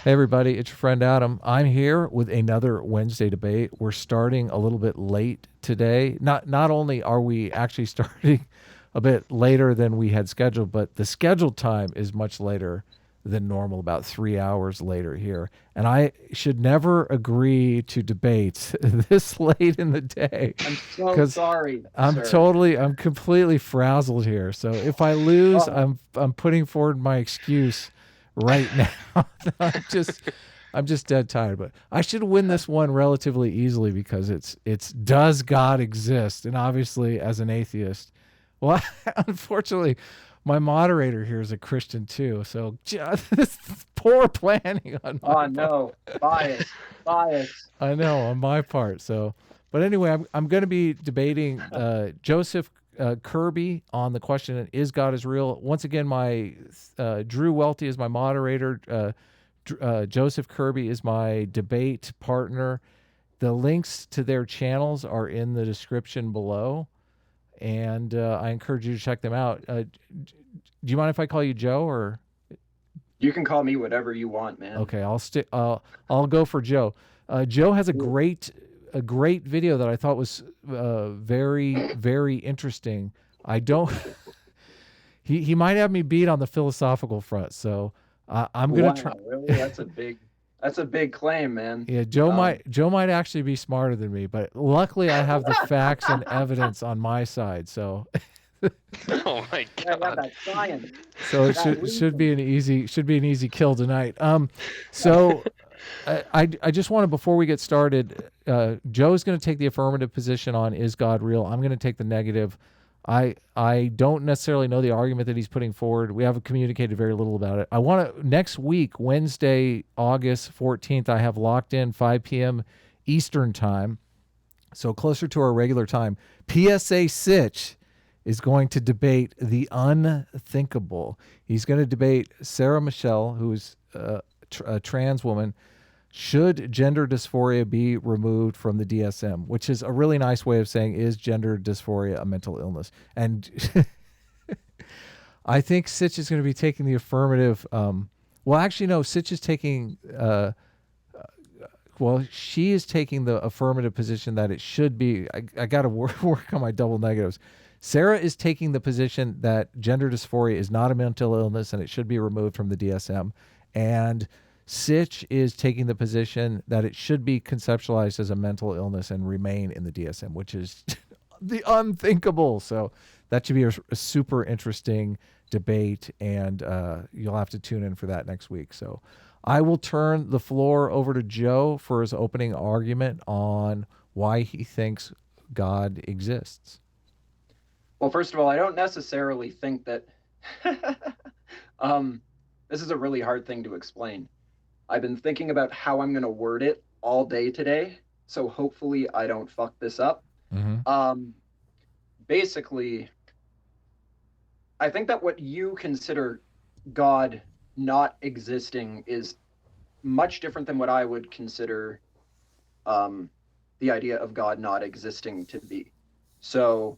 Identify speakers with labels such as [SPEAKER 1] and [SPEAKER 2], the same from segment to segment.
[SPEAKER 1] Hey everybody, it's your friend Adam. I'm here with another Wednesday debate. We're starting a little bit late today. Not only are we actually starting a bit later than we had scheduled, but the scheduled time is much later than normal, about 3 hours later here. And I should never agree to debates this late in the day
[SPEAKER 2] I'm so
[SPEAKER 1] because
[SPEAKER 2] sorry, sir.
[SPEAKER 1] I'm completely frazzled here. So if I lose,
[SPEAKER 2] Oh,
[SPEAKER 1] I'm putting forward my excuse right now. I'm just dead tired, but I should win this one relatively easily because it's does God exist? And obviously as an atheist, well, unfortunately my moderator here is a Christian too. So this is poor planning on my
[SPEAKER 2] oh
[SPEAKER 1] part.
[SPEAKER 2] no, bias, bias.
[SPEAKER 1] I know on my part. So, but anyway, I'm going to be debating Joseph Kirby on the question: Is God is real? Once again, my Drew Welty is my moderator. Joseph Kirby is my debate partner. The links to their channels are in the description below, and I encourage you to check them out. Do you mind if I call you Joe or?
[SPEAKER 2] You can call me whatever you want, man.
[SPEAKER 1] Okay, I'll stick. I'll go for Joe. Joe has
[SPEAKER 2] Cool.
[SPEAKER 1] a great video that I thought was very interesting. I don't. He might have me beat on the philosophical front, so I'm gonna try.
[SPEAKER 2] Wow, really? That's a big claim, man.
[SPEAKER 1] Yeah,
[SPEAKER 2] Um,
[SPEAKER 1] Joe might actually be smarter than me, but luckily I have the facts and evidence on my side. So
[SPEAKER 3] Oh my
[SPEAKER 2] yeah, I got
[SPEAKER 3] God.
[SPEAKER 2] that science,
[SPEAKER 1] so it
[SPEAKER 2] that
[SPEAKER 1] should be
[SPEAKER 2] reason.
[SPEAKER 1] an easy kill tonight. So I just want to, before we get started, Joe's going to take the affirmative position on is God real. I'm going to take the negative. I don't necessarily know the argument that he's putting forward. We haven't communicated very little about it. I want to next week, Wednesday, August 14th. I have locked in 5 p.m. Eastern time, so closer to our regular time. PSA Sitch is going to debate the unthinkable. He's going to debate Sarah Michelle, who is a trans woman. Should gender dysphoria be removed from the DSM? Which is a really nice way of saying, is gender dysphoria a mental illness? And I think Sitch is going to be taking the affirmative. Well, actually, no. Sitch is taking. Well, she is taking the affirmative position that it should be. I got to work on my double negatives. Sarah is taking the position that gender dysphoria is not a mental illness and it should be removed from the DSM. And Sitch is taking the position that it should be conceptualized as a mental illness and remain in the DSM, which is the unthinkable. So that should be a super interesting debate, and you'll have to tune in for that next week. So I will turn the floor over to Joe for his opening argument on why he thinks God exists.
[SPEAKER 2] Well, first of all, I don't necessarily think that. um, this is a really hard thing to explain. I've been thinking about how I'm going to word it all day today, so hopefully I don't fuck this up.
[SPEAKER 1] Mm-hmm.
[SPEAKER 2] Um, Basically, I think that what you consider God not existing is much different than what I would consider um, the idea of God not existing to be. So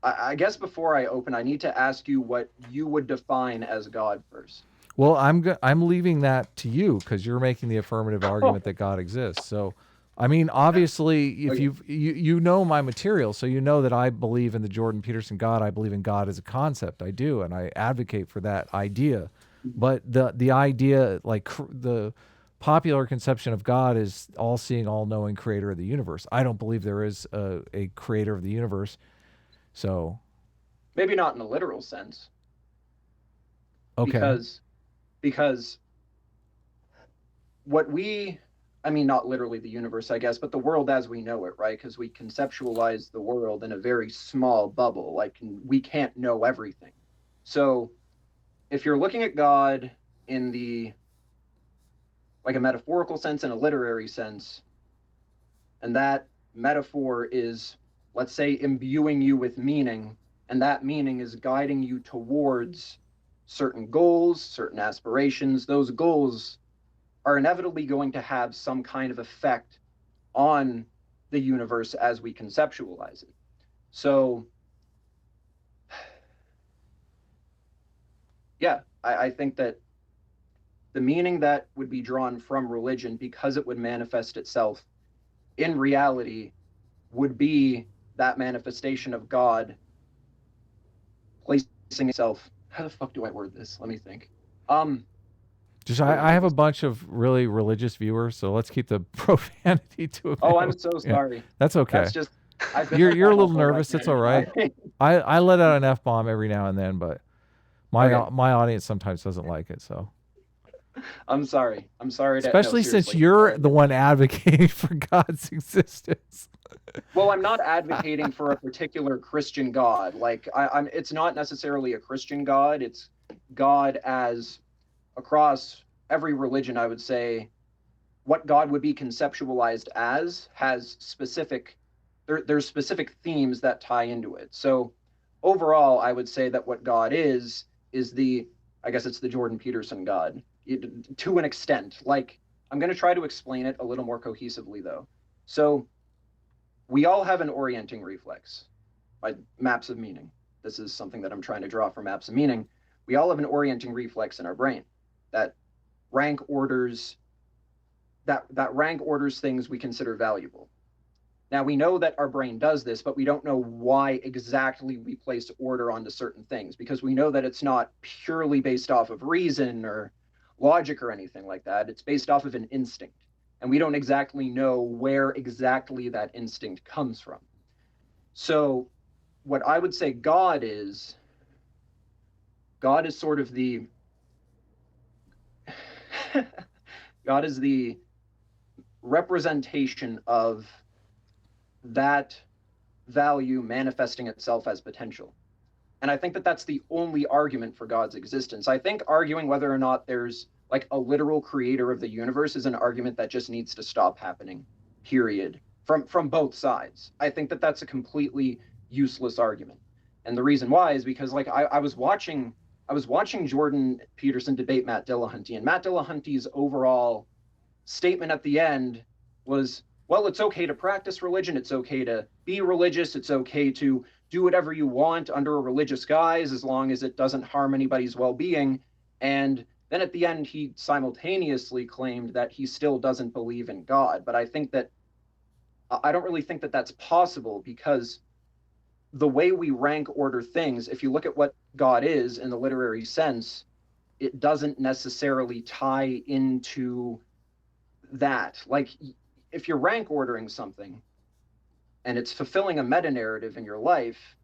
[SPEAKER 2] I guess before I open, I need to ask you what you would define as God first.
[SPEAKER 1] Well, I'm leaving that to you because you're making the affirmative argument that God exists. So, I mean, obviously, if
[SPEAKER 2] Okay.
[SPEAKER 1] you know my material, so you know that I believe in the Jordan Peterson God. I believe in God as a concept. I do, and I advocate for that idea. But the idea, like the popular conception of God, is all-seeing, all-knowing creator of the universe. I don't believe there is a creator of the universe. So,
[SPEAKER 2] Maybe not in a literal sense,
[SPEAKER 1] okay.
[SPEAKER 2] because what we, I mean, not literally the universe, I guess, but the world as we know it, right? Because we conceptualize the world in a very small bubble. Like we can't know everything. So if you're looking at God in the like a metaphorical sense and a literary sense, and that metaphor is, let's say, imbuing you with meaning, and that meaning is guiding you towards certain goals, certain aspirations, those goals are inevitably going to have some kind of effect on the universe as we conceptualize it. So, yeah, I think that the meaning that would be drawn from religion, because it would manifest itself in reality, would be that manifestation of God placing itself. How the fuck do I word this? Let me think.
[SPEAKER 1] Just I have a bunch of really religious viewers, so let's keep the profanity to a
[SPEAKER 2] Oh,
[SPEAKER 1] minimum.
[SPEAKER 2] I'm so sorry.
[SPEAKER 1] Yeah, that's okay.
[SPEAKER 2] That's just I've been
[SPEAKER 1] You're a
[SPEAKER 2] like
[SPEAKER 1] little
[SPEAKER 2] that my whole
[SPEAKER 1] nervous.
[SPEAKER 2] life.
[SPEAKER 1] It's all right. I let out an F-bomb every now and then, but my audience sometimes doesn't like it. So
[SPEAKER 2] I'm sorry.
[SPEAKER 1] Especially since you're the one advocating for God's existence.
[SPEAKER 2] Well, I'm not advocating for a particular Christian God. Like I'm it's not necessarily a Christian God. It's God as across every religion, I would say. What God would be conceptualized as has specific there's specific themes that tie into it. So overall, I would say that what God is the, I guess it's the Jordan Peterson God, to an extent. Like, I'm going to try to explain it a little more cohesively, though. So we all have an orienting reflex by maps of meaning. This is something that I'm trying to draw from maps of meaning. We all have an orienting reflex in our brain that rank orders things we consider valuable. Now, we know that our brain does this, but we don't know why exactly we place order onto certain things, because we know that it's not purely based off of reason or logic or anything like that. It's based off of an instinct, and we don't exactly know where exactly that instinct comes from. So what I would say God is sort of the God is the representation of that value manifesting itself as potential. And I think that that's the only argument for God's existence. I think arguing whether or not there's like a literal creator of the universe is an argument that just needs to stop happening, period, from both sides. I think that that's a completely useless argument. And the reason why is because, like, I was watching Jordan Peterson debate Matt Dillahunty, and Matt Dillahunty's overall statement at the end was, well, it's okay to practice religion, it's okay to be religious, it's okay to do whatever you want under a religious guise as long as it doesn't harm anybody's well-being. And then at the end, he simultaneously claimed that he still doesn't believe in God. But I don't really think that that's possible, because the way we rank order things, if you look at what God is in the literary sense, it doesn't necessarily tie into that. Like, if you're rank ordering something and it's fulfilling a meta narrative in your life,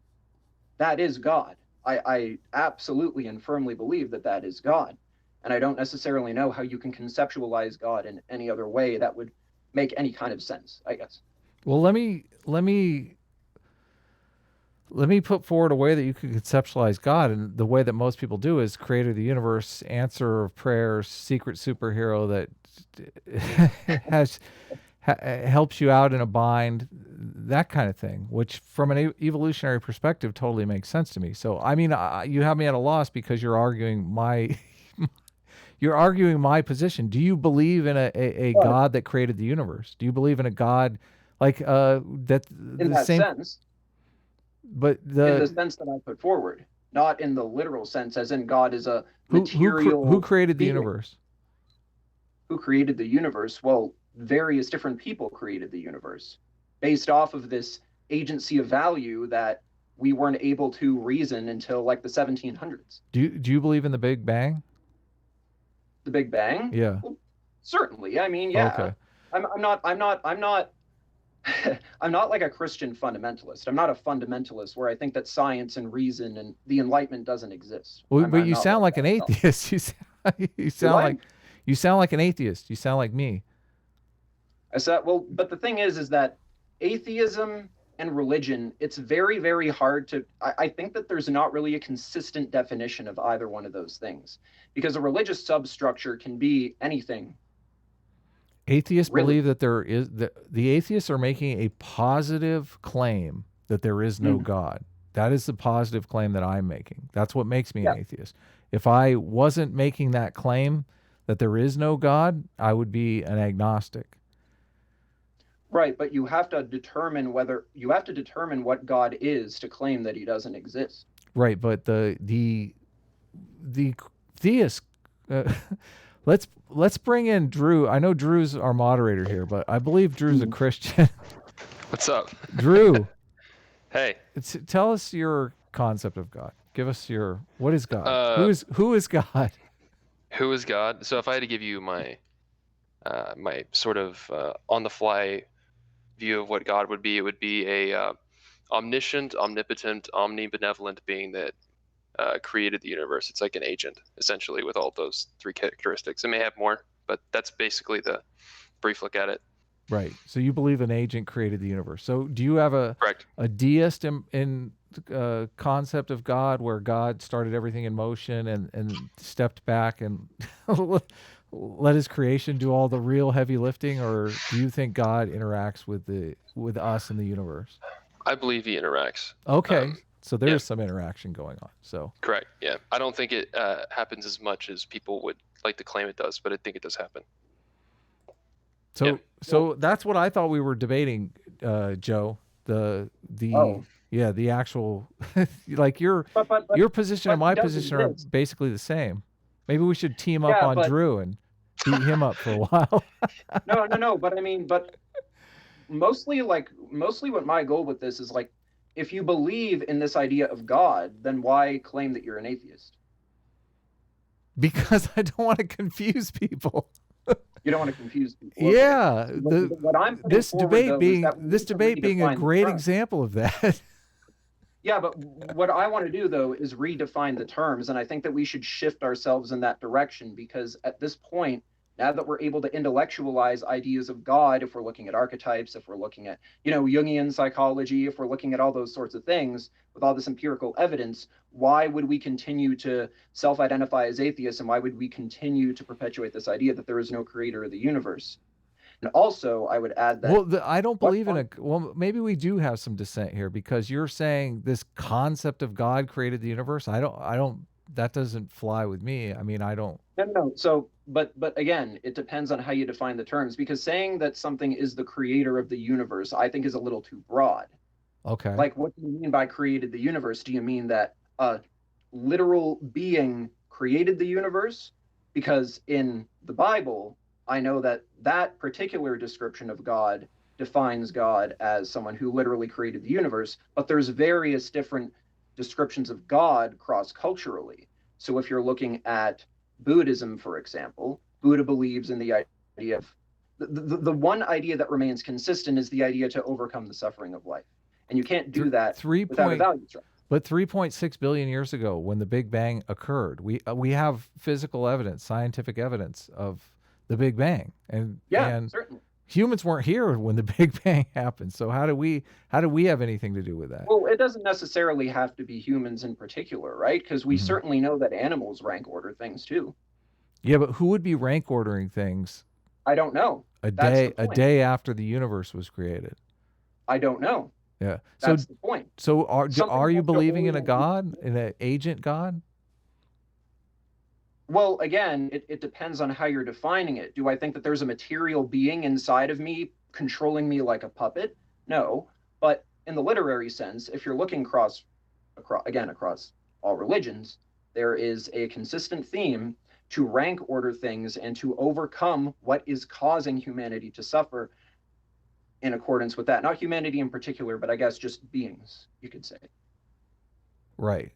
[SPEAKER 2] that is God. I absolutely and firmly believe that that is God. And I don't necessarily know how you can conceptualize God in any other way that would make any kind of sense, I guess.
[SPEAKER 1] Well, let me put forward a way that you could conceptualize God, and the way that most people do is creator of the universe, answer of prayers, secret superhero that helps you out in a bind, that kind of thing, which from an evolutionary perspective totally makes sense to me. So, I mean, you have me at a loss because you're arguing my position. Do you believe in a God that created the universe? Do you believe in a God like that?
[SPEAKER 2] In that sense.
[SPEAKER 1] But
[SPEAKER 2] in the sense that I put forward, not in the literal sense, as in God is a material.
[SPEAKER 1] Who created the universe?
[SPEAKER 2] Who created the universe? Well, various different people created the universe based off of this agency of value that we weren't able to reason until like the 1700s.
[SPEAKER 1] Do you believe in the Big Bang?
[SPEAKER 2] The Big Bang?
[SPEAKER 1] Yeah.
[SPEAKER 2] Well, certainly. I mean, yeah.
[SPEAKER 1] Okay.
[SPEAKER 2] I'm not I'm not like a Christian fundamentalist. I'm not a fundamentalist where I think that science and reason and the Enlightenment doesn't exist.
[SPEAKER 1] Well, but you sound like an atheist. You sound like an atheist. You sound like me.
[SPEAKER 2] I said, well, but the thing is that atheism and religion, it's very, very hard to, I think that there's not really a consistent definition of either one of those things, because a religious substructure can be anything.
[SPEAKER 1] Atheists believe that there is, the atheists are making a positive claim that there is no God. That is the positive claim that I'm making. That's what makes me an atheist. If I wasn't making that claim that there is no God, I would be an agnostic.
[SPEAKER 2] Right, but you have to determine what God is to claim that he doesn't exist.
[SPEAKER 1] Right, but the theist, let's bring in Drew. I know Drew's our moderator here, but I believe Drew's a Christian.
[SPEAKER 3] What's up?
[SPEAKER 1] Drew,
[SPEAKER 3] Hey.
[SPEAKER 1] tell us your concept of God. Give us your, what is God? Who is God?
[SPEAKER 3] Who is God? So if I had to give you my my sort of on the fly view of what God would be, it would be a omniscient, omnipotent, omnibenevolent being that created the universe. It's like an agent, essentially, with all those three characteristics. It may have more, but that's basically the brief look at it.
[SPEAKER 1] Right. So you believe an agent created the universe. So do you have a
[SPEAKER 3] Correct.
[SPEAKER 1] a deist in concept of God, where God started everything in motion and stepped back and let his creation do all the real heavy lifting, or do you think God interacts with us in the universe?
[SPEAKER 3] I believe he interacts.
[SPEAKER 1] Okay. So there's some interaction going on. So
[SPEAKER 3] correct. Yeah. I don't think it happens as much as people would like to claim it does, but I think it does happen.
[SPEAKER 1] So that's what I thought we were debating, Joe. The actual like your position and my position are basically the same. Maybe we should team up on Drew and beat him up for a while.
[SPEAKER 2] No. But I mean, mostly what my goal with this is, like, if you believe in this idea of God, then why claim that you're an atheist?
[SPEAKER 1] Because I don't want to confuse people.
[SPEAKER 2] You don't want to confuse people.
[SPEAKER 1] Yeah. This debate being a great example of that.
[SPEAKER 2] Yeah, but what I want to do, though, is redefine the terms. And I think that we should shift ourselves in that direction, because at this point, now that we're able to intellectualize ideas of God, if we're looking at archetypes, if we're looking at, Jungian psychology, if we're looking at all those sorts of things with all this empirical evidence, why would we continue to self-identify as atheists, and why would we continue to perpetuate this idea that there is no creator of the universe? And also, I would add that...
[SPEAKER 1] I don't believe in well, maybe we do have some dissent here, because you're saying this concept of God created the universe. I don't, that doesn't fly with me. I mean, I don't...
[SPEAKER 2] No. So, but again, it depends on how you define the terms, because saying that something is the creator of the universe, I think, is a little too broad.
[SPEAKER 1] Okay.
[SPEAKER 2] Like, what do you mean by created the universe? Do you mean that a literal being created the universe? Because in the Bible, I know that that particular description of God defines God as someone who literally created the universe, but there's various different descriptions of God cross-culturally. So if you're looking at Buddhism, for example, Buddha believes in the idea of the one idea that remains consistent is the idea to overcome the suffering of life. And you can't do that without a value structure.
[SPEAKER 1] But 3.6 billion years ago, when the Big Bang occurred, we have physical evidence, scientific evidence of the Big Bang. And
[SPEAKER 2] certainly.
[SPEAKER 1] Humans weren't here when the Big Bang happened. So how do we have anything to do with that?
[SPEAKER 2] Well, it doesn't necessarily have to be humans in particular, right? Because we certainly know that animals rank order things too.
[SPEAKER 1] Yeah, but who would be rank ordering things?
[SPEAKER 2] I don't know.
[SPEAKER 1] A day after the universe was created.
[SPEAKER 2] I don't know.
[SPEAKER 1] Yeah.
[SPEAKER 2] That's the point.
[SPEAKER 1] So are you believing in a God, in an agent God?
[SPEAKER 2] Well, again, it depends on how you're defining it. Do I think that there's a material being inside of me controlling me like a puppet? No. But in the literary sense, if you're looking across all religions, there is a consistent theme to rank order things and to overcome what is causing humanity to suffer in accordance with that. Not humanity in particular, but I guess just beings, you could say.
[SPEAKER 1] Right.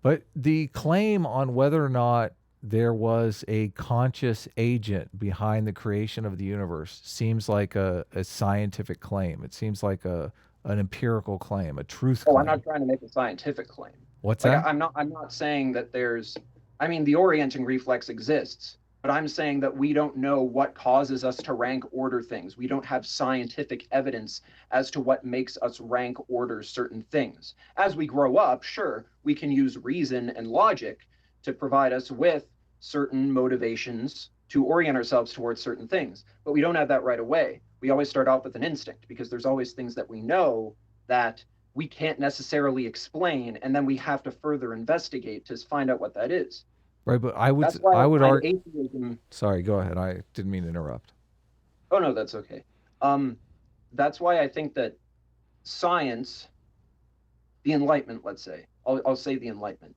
[SPEAKER 1] But the claim on whether or not there was a conscious agent behind the creation of the universe seems like a scientific claim. It seems like an empirical claim, a truth claim.
[SPEAKER 2] I'm not trying to make a scientific claim.
[SPEAKER 1] What's that?
[SPEAKER 2] I'm not saying that the orienting reflex exists, but I'm saying that we don't know what causes us to rank order things. We don't have scientific evidence as to what makes us rank order certain things. As we grow up, sure, we can use reason and logic to provide us with certain motivations to orient ourselves towards certain things, but we don't have that right away. We always start off with an instinct, because there's always things that we know that we can't necessarily explain, and then we have to further investigate to find out what that is.
[SPEAKER 1] Right, but I would argue. Atheism... Sorry, go ahead. I didn't mean to interrupt.
[SPEAKER 2] Oh no, that's okay. That's why I think that science, the Enlightenment, let's say, I'll say the Enlightenment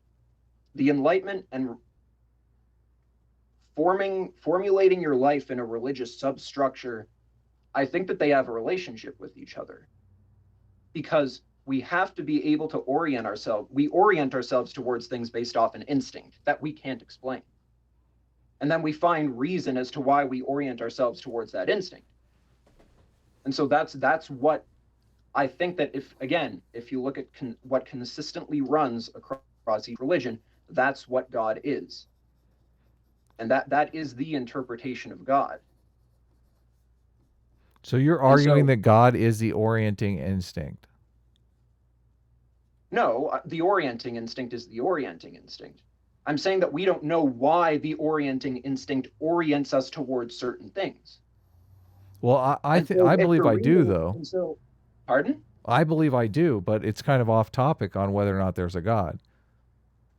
[SPEAKER 2] and formulating your life in a religious substructure, I think that they have a relationship with each other, because we have to be able to orient ourselves. We orient ourselves towards things based off an instinct that we can't explain. And then we find reason as to why we orient ourselves towards that instinct. And so that's what I think, that if you look at what consistently runs across each religion, that's what God is. And that is the interpretation of God.
[SPEAKER 1] So you're arguing that God is the orienting instinct?
[SPEAKER 2] No, the orienting instinct is the orienting instinct. I'm saying that we don't know why the orienting instinct orients us towards certain things.
[SPEAKER 1] Well, I believe I do, though.
[SPEAKER 2] So, pardon?
[SPEAKER 1] I believe I do, but it's kind of off topic on whether or not there's a God.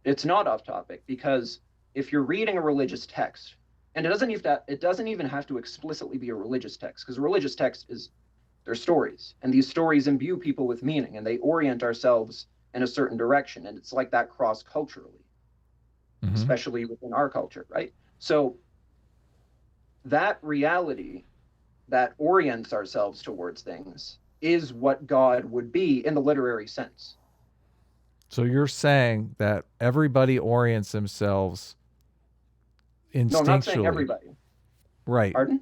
[SPEAKER 2] It's not off topic, because if you're reading a religious text, and it doesn't even have to explicitly be a religious text, because a religious text they're stories, and these stories imbue people with meaning, and they orient ourselves in a certain direction, and it's like that cross-culturally, especially within our culture, right? So that reality that orients ourselves towards things is what God would be in the literary sense.
[SPEAKER 1] So you're saying that everybody orients themselves instinctually?
[SPEAKER 2] No, I'm not saying everybody.
[SPEAKER 1] Right.
[SPEAKER 2] Pardon?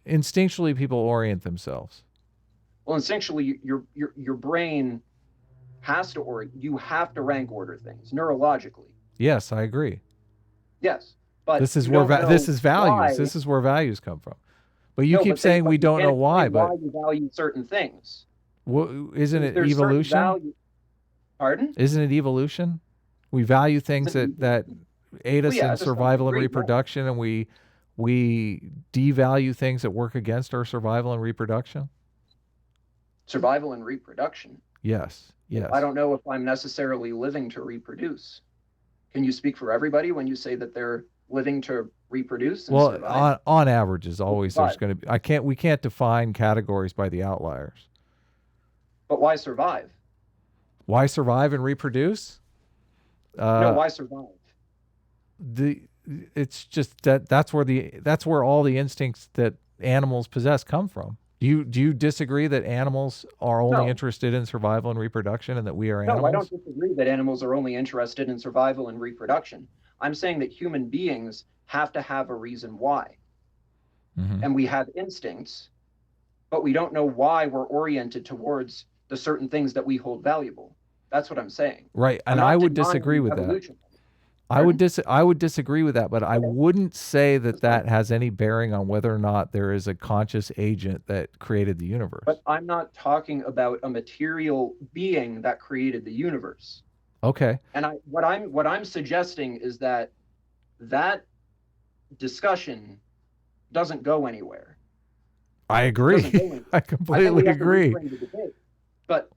[SPEAKER 1] Instinctually, people orient themselves.
[SPEAKER 2] Well, instinctually, your brain has to orient. You have to rank order things neurologically.
[SPEAKER 1] Yes, I agree.
[SPEAKER 2] Yes, but
[SPEAKER 1] this is values. This is where values come from. But you keep saying we don't know why. But
[SPEAKER 2] why you value certain things?
[SPEAKER 1] Well, isn't it evolution?
[SPEAKER 2] Pardon?
[SPEAKER 1] Isn't it evolution? We value things that aid us in survival and reproduction, and we devalue things that work against our survival and reproduction.
[SPEAKER 2] Survival and reproduction.
[SPEAKER 1] Yes. Yes.
[SPEAKER 2] I don't know if I'm necessarily living to reproduce. Can you speak for everybody when you say that they're living to reproduce?
[SPEAKER 1] Well, on average, is always there's going to be. We can't define categories by the outliers.
[SPEAKER 2] But why survive?
[SPEAKER 1] Why survive and reproduce?
[SPEAKER 2] No, why survive?
[SPEAKER 1] It's just that's where all the instincts that animals possess come from. Do you disagree that animals are only interested in survival and reproduction, and that we are animals?
[SPEAKER 2] No, I don't disagree that animals are only interested in survival and reproduction. I'm saying that human beings have to have a reason why. And we have instincts, but we don't know why we're oriented towards the certain things that we hold valuable. That's what I'm saying.
[SPEAKER 1] Right, and I would disagree with that. I would disagree with that, but I wouldn't say that has any bearing on whether or not there is a conscious agent that created the universe.
[SPEAKER 2] But I'm not talking about a material being that created the universe.
[SPEAKER 1] Okay.
[SPEAKER 2] And what I'm suggesting is that discussion doesn't go anywhere.
[SPEAKER 1] I agree. I completely agree.
[SPEAKER 2] But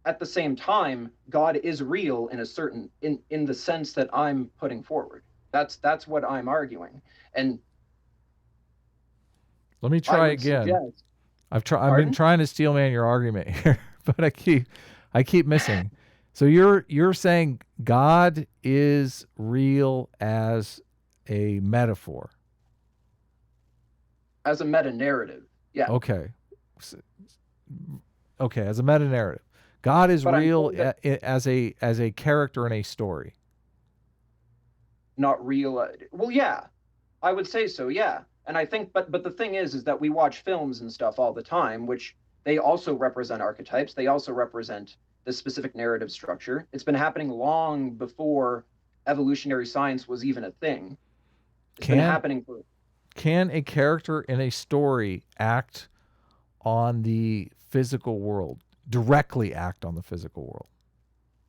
[SPEAKER 2] at the same time, God is real in the sense that I'm putting forward. That's what I'm arguing. And
[SPEAKER 1] let me try again. I've been trying to steelman your argument here, but I keep missing. So you're saying God is real as a metaphor.
[SPEAKER 2] As a meta-narrative. Yeah.
[SPEAKER 1] Okay. As a meta-narrative. God is real as a character in a story.
[SPEAKER 2] Not real. Well, yeah, I would say so. Yeah, and I think, but the thing is that we watch films and stuff all the time, which they also represent archetypes. They also represent the specific narrative structure. It's been happening long before evolutionary science was even a thing. It's been happening for.
[SPEAKER 1] Can a character in a story act on the physical world? Directly act on the physical world?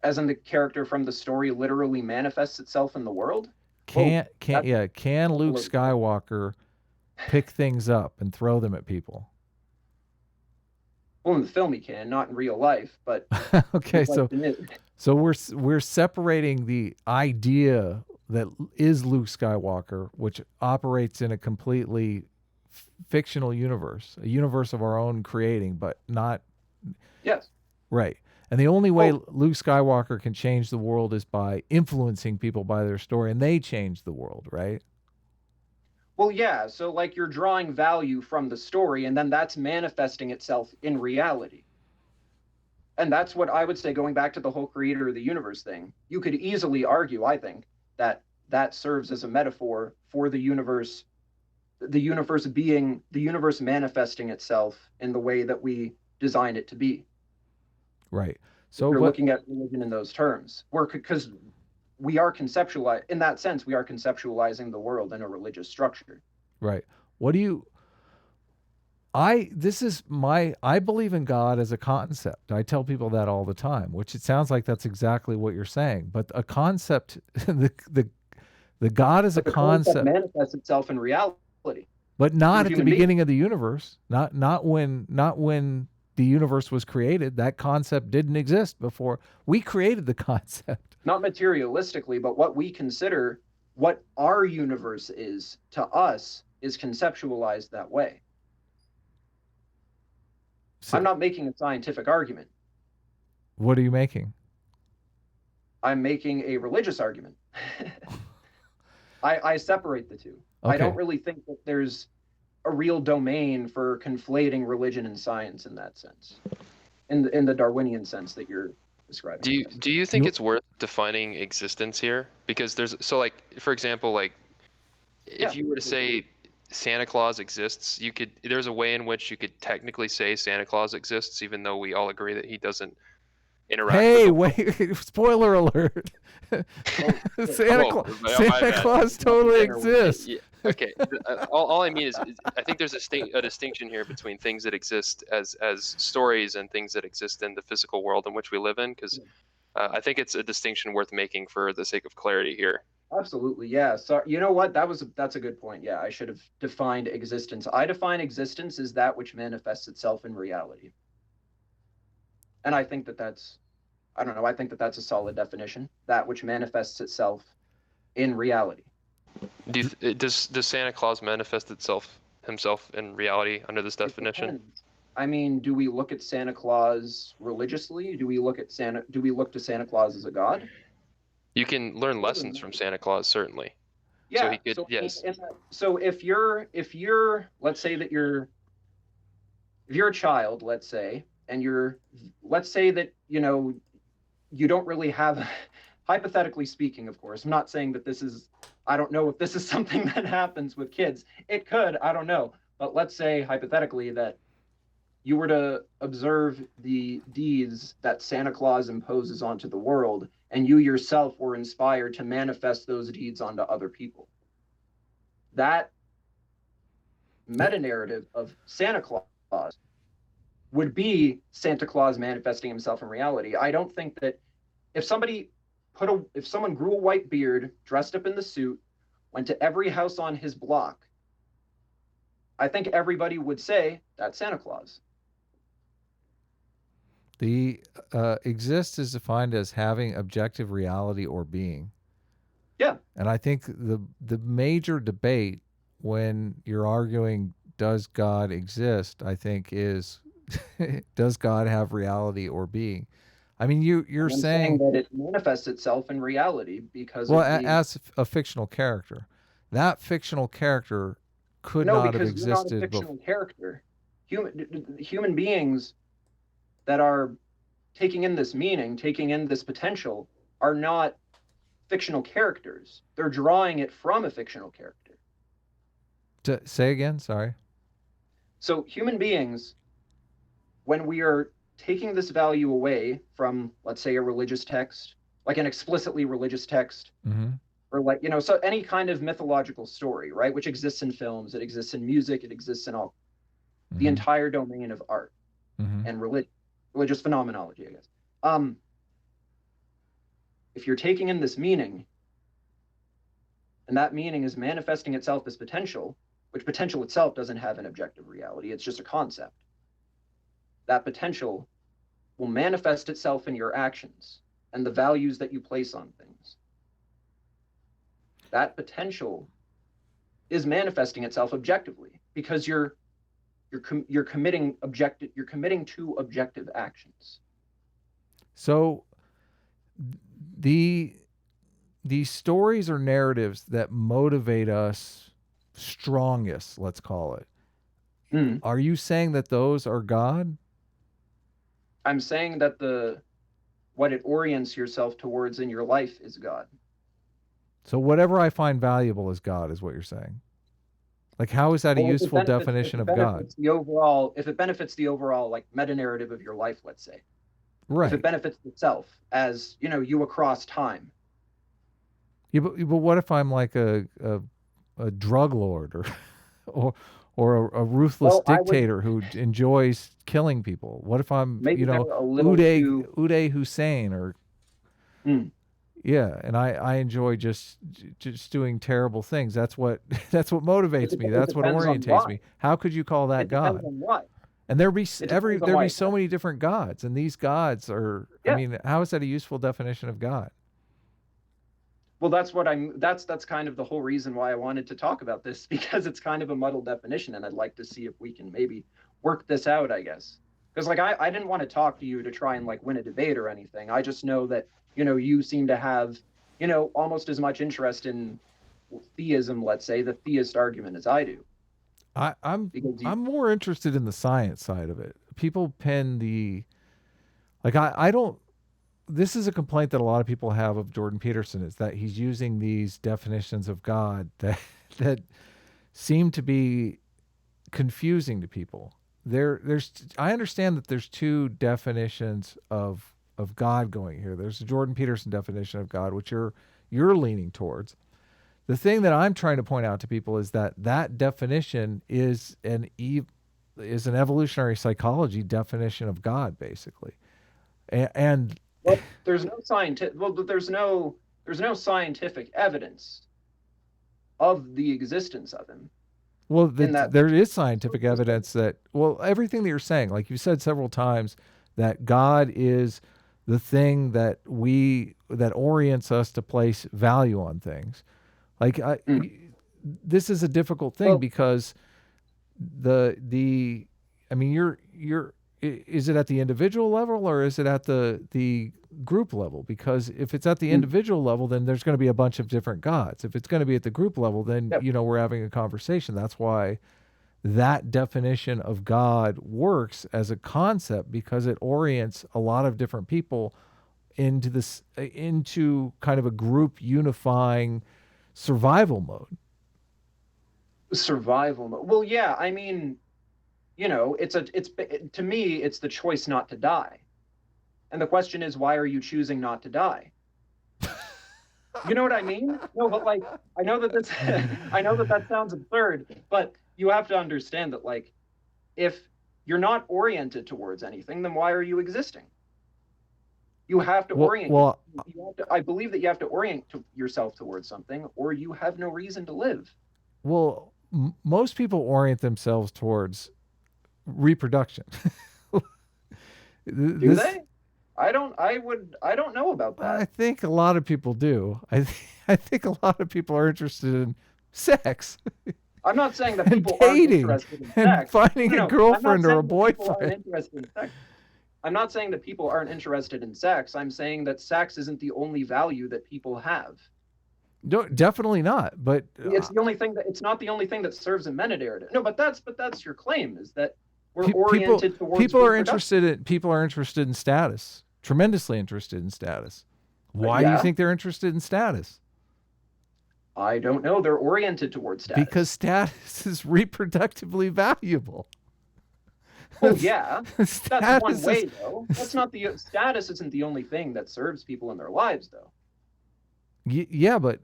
[SPEAKER 2] As in, the character from the story literally manifests itself in the world?
[SPEAKER 1] Can Luke Skywalker pick things up and throw them at people?
[SPEAKER 2] Well, in the film he can, not in real life, but
[SPEAKER 1] okay, so we're separating the idea that is Luke Skywalker, which operates in a completely fictional universe, a universe of our own creating, but not.
[SPEAKER 2] Yes.
[SPEAKER 1] Right. And the only way Luke Skywalker can change the world is by influencing people by their story, and they change the world, right?
[SPEAKER 2] Well, yeah. So, like, you're drawing value from the story, and then that's manifesting itself in reality. And that's what I would say, going back to the whole creator of the universe thing. You could easily argue, I think, that that serves as a metaphor for the universe manifesting itself in the way that we designed it to be.
[SPEAKER 1] Right.
[SPEAKER 2] So you're looking at religion in those terms, because we are conceptualizing the world in a religious structure.
[SPEAKER 1] Right. What do you I believe in God as a concept. I tell people that all the time, which it sounds like that's exactly what you're saying. But a concept, the God is a concept
[SPEAKER 2] manifests itself in reality,
[SPEAKER 1] but not at the beginning of the universe. Not when the universe was created. That concept didn't exist before we created the concept.
[SPEAKER 2] Not materialistically, but what our universe is to us is conceptualized that way. So, I'm not making a scientific argument.
[SPEAKER 1] What are you making?
[SPEAKER 2] I'm making a religious argument. I separate the two. Okay. I don't really think that there's a real domain for conflating religion and science in that sense, in the Darwinian sense that you're describing.
[SPEAKER 3] Do you think it's worth defining existence here? Because for example, if you were to say Santa Claus exists, there's a way in which you could technically say Santa Claus exists, even though we all agree that he doesn't interact.
[SPEAKER 1] Hey, wait! Spoiler alert! Santa Claus totally exists.
[SPEAKER 3] Yeah, okay. All I mean is I think there's a distinction here between things that exist as stories and things that exist in the physical world in which we live in, because I think it's a distinction worth making for the sake of clarity here.
[SPEAKER 2] Absolutely, yeah. So you know what? That's a good point. Yeah, I should have defined existence. I define existence as that which manifests itself in reality. And I think that's a solid definition. That which manifests itself in reality.
[SPEAKER 3] Does Santa Claus manifest himself in reality under this definition?
[SPEAKER 2] I mean, do we look at Santa Claus religiously? Do we look to Santa Claus as a god?
[SPEAKER 3] You can learn lessons from Santa Claus, certainly.
[SPEAKER 2] Yeah. So if you're, let's say that if you're a child, let's say, and let's say that, you don't really have, hypothetically speaking, of course, I'm not saying that I don't know if this is something that happens with kids. It could, I don't know. But let's say hypothetically that you were to observe the deeds that Santa Claus imposes onto the world, and you yourself were inspired to manifest those deeds onto other people. That meta-narrative of Santa Claus would be Santa Claus manifesting himself in reality. I don't think that if someone grew a white beard, dressed up in the suit, went to every house on his block, I think everybody would say that's Santa Claus.
[SPEAKER 1] The exist is defined as having objective reality or being.
[SPEAKER 2] Yeah.
[SPEAKER 1] And I think the major debate when you're arguing does God exist, I think is does God have reality or being? I mean, you're saying
[SPEAKER 2] that it manifests itself in reality because
[SPEAKER 1] as a fictional character. That fictional character could not have existed.
[SPEAKER 2] No, because you're not a fictional character. Human beings that are taking in this meaning, taking in this potential, are not fictional characters. They're drawing it from a fictional character.
[SPEAKER 1] Say again, sorry.
[SPEAKER 2] So human beings, when we are taking this value away from, let's say, a religious text, like an explicitly religious text, or so any kind of mythological story, right, which exists in films, it exists in music, it exists in all the entire domain of art and religious phenomenology, I guess. If you're taking in this meaning, and that meaning is manifesting itself as potential, which potential itself doesn't have an objective reality, it's just a concept. That potential will manifest itself in your actions and the values that you place on things. That potential is manifesting itself objectively because you're committing to objective actions.
[SPEAKER 1] So the stories or narratives that motivate us strongest, let's call it.
[SPEAKER 2] Mm.
[SPEAKER 1] Are you saying that those are God?
[SPEAKER 2] I'm saying that what it orients yourself towards in your life is God.
[SPEAKER 1] So whatever I find valuable is God, is what you're saying. Like, how is that a
[SPEAKER 2] Well, if it
[SPEAKER 1] useful
[SPEAKER 2] benefits-
[SPEAKER 1] definition
[SPEAKER 2] if
[SPEAKER 1] of
[SPEAKER 2] it
[SPEAKER 1] God?
[SPEAKER 2] benefits if it benefits the overall like meta narrative of your life, let's say, if
[SPEAKER 1] Right.
[SPEAKER 2] it benefits itself as you across time.
[SPEAKER 1] Yeah, but what if I'm like a drug lord or a ruthless
[SPEAKER 2] Well, I would-
[SPEAKER 1] dictator who enjoys killing people? What if I'm
[SPEAKER 2] Maybe they're a little too.
[SPEAKER 1] Uday Hussein or
[SPEAKER 2] Mm.
[SPEAKER 1] yeah, and I enjoy just doing terrible things. That's what motivates me. That's what
[SPEAKER 2] depends on
[SPEAKER 1] orientates
[SPEAKER 2] why.
[SPEAKER 1] me. How could you call that
[SPEAKER 2] It depends
[SPEAKER 1] God?
[SPEAKER 2] on why.
[SPEAKER 1] And there be
[SPEAKER 2] depends on
[SPEAKER 1] there
[SPEAKER 2] why
[SPEAKER 1] be
[SPEAKER 2] it's
[SPEAKER 1] so
[SPEAKER 2] done.
[SPEAKER 1] many different gods, and these gods are.
[SPEAKER 2] Yeah.
[SPEAKER 1] I mean, how is that a useful definition of God?
[SPEAKER 2] Well, that's kind of the whole reason why I wanted to talk about this, because it's kind of a muddled definition, and I'd like to see if we can maybe work this out, I guess. Because like I didn't want to talk to you to try and like win a debate or anything. I just know that, you seem to have, almost as much interest in theism, let's say, the theist argument as I do.
[SPEAKER 1] I'm
[SPEAKER 2] Because you-
[SPEAKER 1] I'm more interested in the science side of it. People pin the like I don't. This is a complaint that a lot of people have of Jordan Peterson, is that he's using these definitions of God that seem to be confusing to people. I understand that there's two definitions of God going here. There's the Jordan Peterson definition of God, which you're leaning towards. The thing that I'm trying to point out to people is that definition is an evolutionary psychology definition of God, basically, and
[SPEAKER 2] well, there's no scientific evidence of the existence of him.
[SPEAKER 1] well,
[SPEAKER 2] that-
[SPEAKER 1] there is scientific evidence that, well, everything that you're saying, like you said several times, that God is the thing that orients us to place value on things. Like this is a difficult thing,
[SPEAKER 2] Well-
[SPEAKER 1] because I mean, is it at the individual level or is it at the group level? Because if it's at the individual level, then there's going to be a bunch of different gods. If it's going to be at the group level, then
[SPEAKER 2] Yep.
[SPEAKER 1] we're having a conversation. That's why that definition of God works as a concept, because it orients a lot of different people into kind of a group unifying survival mode.
[SPEAKER 2] Survival mode. Well, yeah, I mean, to me, it's the choice not to die. And the question is, why are you choosing not to die? You know what I mean? No, but like, I know that that sounds absurd, but you have to understand that, like, if you're not oriented towards anything, then why are you existing? You have to orient.
[SPEAKER 1] Well,
[SPEAKER 2] I believe that you have to orient yourself towards something, or you have no reason to live.
[SPEAKER 1] well, most people orient themselves towards reproduction.
[SPEAKER 2] Do they? I don't know about that.
[SPEAKER 1] I think a lot of people do. I think a lot of people are interested in sex
[SPEAKER 2] I'm not saying that
[SPEAKER 1] and
[SPEAKER 2] people aren't
[SPEAKER 1] dating
[SPEAKER 2] interested in
[SPEAKER 1] and
[SPEAKER 2] sex.
[SPEAKER 1] finding
[SPEAKER 2] No,
[SPEAKER 1] a girlfriend or a
[SPEAKER 2] I'm not saying that people aren't
[SPEAKER 1] boyfriend.
[SPEAKER 2] interested in sex. I'm not saying that people aren't interested in sex. I'm saying that sex isn't the only value that people have.
[SPEAKER 1] No, definitely not. But
[SPEAKER 2] It's not the only thing that serves a meta narrative. No, but that's your claim, is that we're
[SPEAKER 1] people
[SPEAKER 2] oriented towards
[SPEAKER 1] people are
[SPEAKER 2] reproduction.
[SPEAKER 1] interested in status, tremendously interested in status. Why do you
[SPEAKER 2] Yeah.
[SPEAKER 1] think they're interested in status?
[SPEAKER 2] I don't know. They're oriented towards status.
[SPEAKER 1] Because status is reproductively valuable.
[SPEAKER 2] Oh yeah, that's
[SPEAKER 1] Status
[SPEAKER 2] one way
[SPEAKER 1] is-
[SPEAKER 2] though. That's not the status isn't the only thing that serves people in their lives though.
[SPEAKER 1] Yeah, but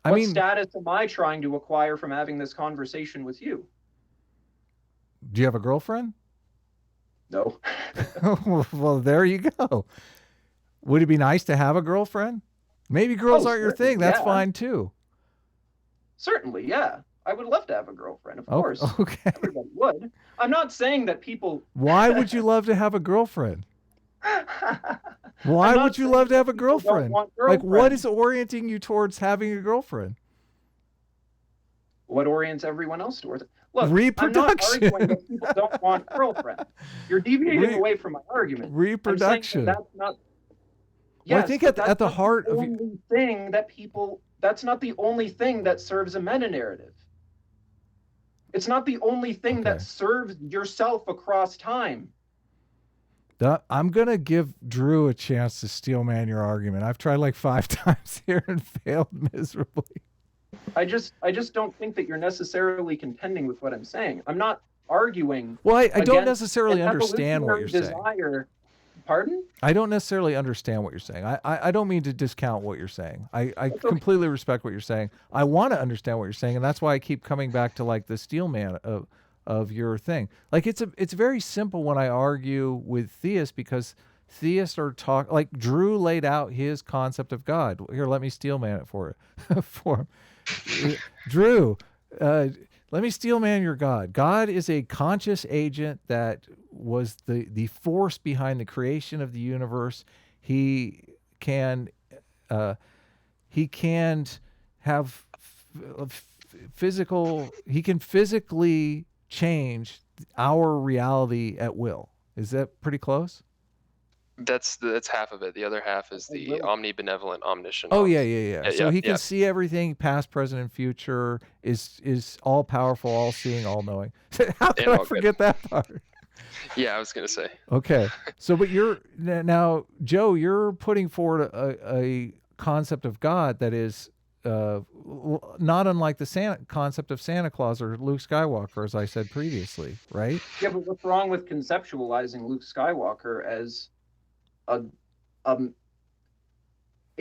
[SPEAKER 1] I
[SPEAKER 2] What
[SPEAKER 1] mean,
[SPEAKER 2] status am I trying to acquire from having this conversation with you?
[SPEAKER 1] do you have a girlfriend?
[SPEAKER 2] No.
[SPEAKER 1] Well, there you go. Would it be nice to have a girlfriend? Maybe girls
[SPEAKER 2] Oh,
[SPEAKER 1] aren't your
[SPEAKER 2] certainly,
[SPEAKER 1] thing. That's
[SPEAKER 2] yeah.
[SPEAKER 1] fine too.
[SPEAKER 2] Certainly, yeah. I would love to have a girlfriend, of course.
[SPEAKER 1] Okay.
[SPEAKER 2] Everybody would. I'm not saying that people.
[SPEAKER 1] Why would you love to have a girlfriend? Why
[SPEAKER 2] I'm not
[SPEAKER 1] would you
[SPEAKER 2] saying
[SPEAKER 1] love to
[SPEAKER 2] that
[SPEAKER 1] have a
[SPEAKER 2] people don't
[SPEAKER 1] girlfriend?
[SPEAKER 2] want
[SPEAKER 1] Like, what
[SPEAKER 2] girlfriends.
[SPEAKER 1] is orienting you towards having a girlfriend?
[SPEAKER 2] What orients everyone else towards it? Look,
[SPEAKER 1] Reproduction.
[SPEAKER 2] I'm not arguing that people don't want girlfriends. You're deviating away from my argument.
[SPEAKER 1] Reproduction.
[SPEAKER 2] I'm saying that that's not.
[SPEAKER 1] Well, I
[SPEAKER 2] Yes,
[SPEAKER 1] think
[SPEAKER 2] but
[SPEAKER 1] at the
[SPEAKER 2] that's not
[SPEAKER 1] heart of
[SPEAKER 2] only thing that people. That's not the only thing that serves a meta narrative. It's not the only thing
[SPEAKER 1] Okay.
[SPEAKER 2] that serves yourself across time.
[SPEAKER 1] I'm going to give Drew a chance to steel man your argument. I've tried like 5 times here and failed miserably.
[SPEAKER 2] I just don't think that you're necessarily contending with what I'm saying. I'm not arguing.
[SPEAKER 1] Well, I don't
[SPEAKER 2] against
[SPEAKER 1] necessarily
[SPEAKER 2] an
[SPEAKER 1] understand what you're
[SPEAKER 2] evolutionary
[SPEAKER 1] saying.
[SPEAKER 2] desire. Pardon?
[SPEAKER 1] I don't necessarily understand what you're saying. I don't mean to discount what you're saying. I
[SPEAKER 2] okay.
[SPEAKER 1] completely respect what you're saying. I want to understand what you're saying, and that's why I keep coming back to like the steel man of your thing. Like it's very simple when I argue with theists, because theists are like Drew laid out his concept of God. Here, let me steel man it for him. Drew, let me steel man your God. God is a conscious agent that was the force behind the creation of the universe. He can have physical. He can physically change our reality at will. Is that pretty close?
[SPEAKER 3] That's half of it. The other half is the omnibenevolent, omniscient.
[SPEAKER 1] Oh yeah. So he can see everything, past, present, and future. Is all powerful, all seeing, all knowing. How could I forget that part?
[SPEAKER 3] Yeah, I was gonna say. Okay.
[SPEAKER 1] So, but now, Joe, you're putting forward a concept of God that is not unlike the concept of Santa Claus or Luke Skywalker, as I said previously, right?
[SPEAKER 2] Yeah, but what's wrong with conceptualizing Luke Skywalker as a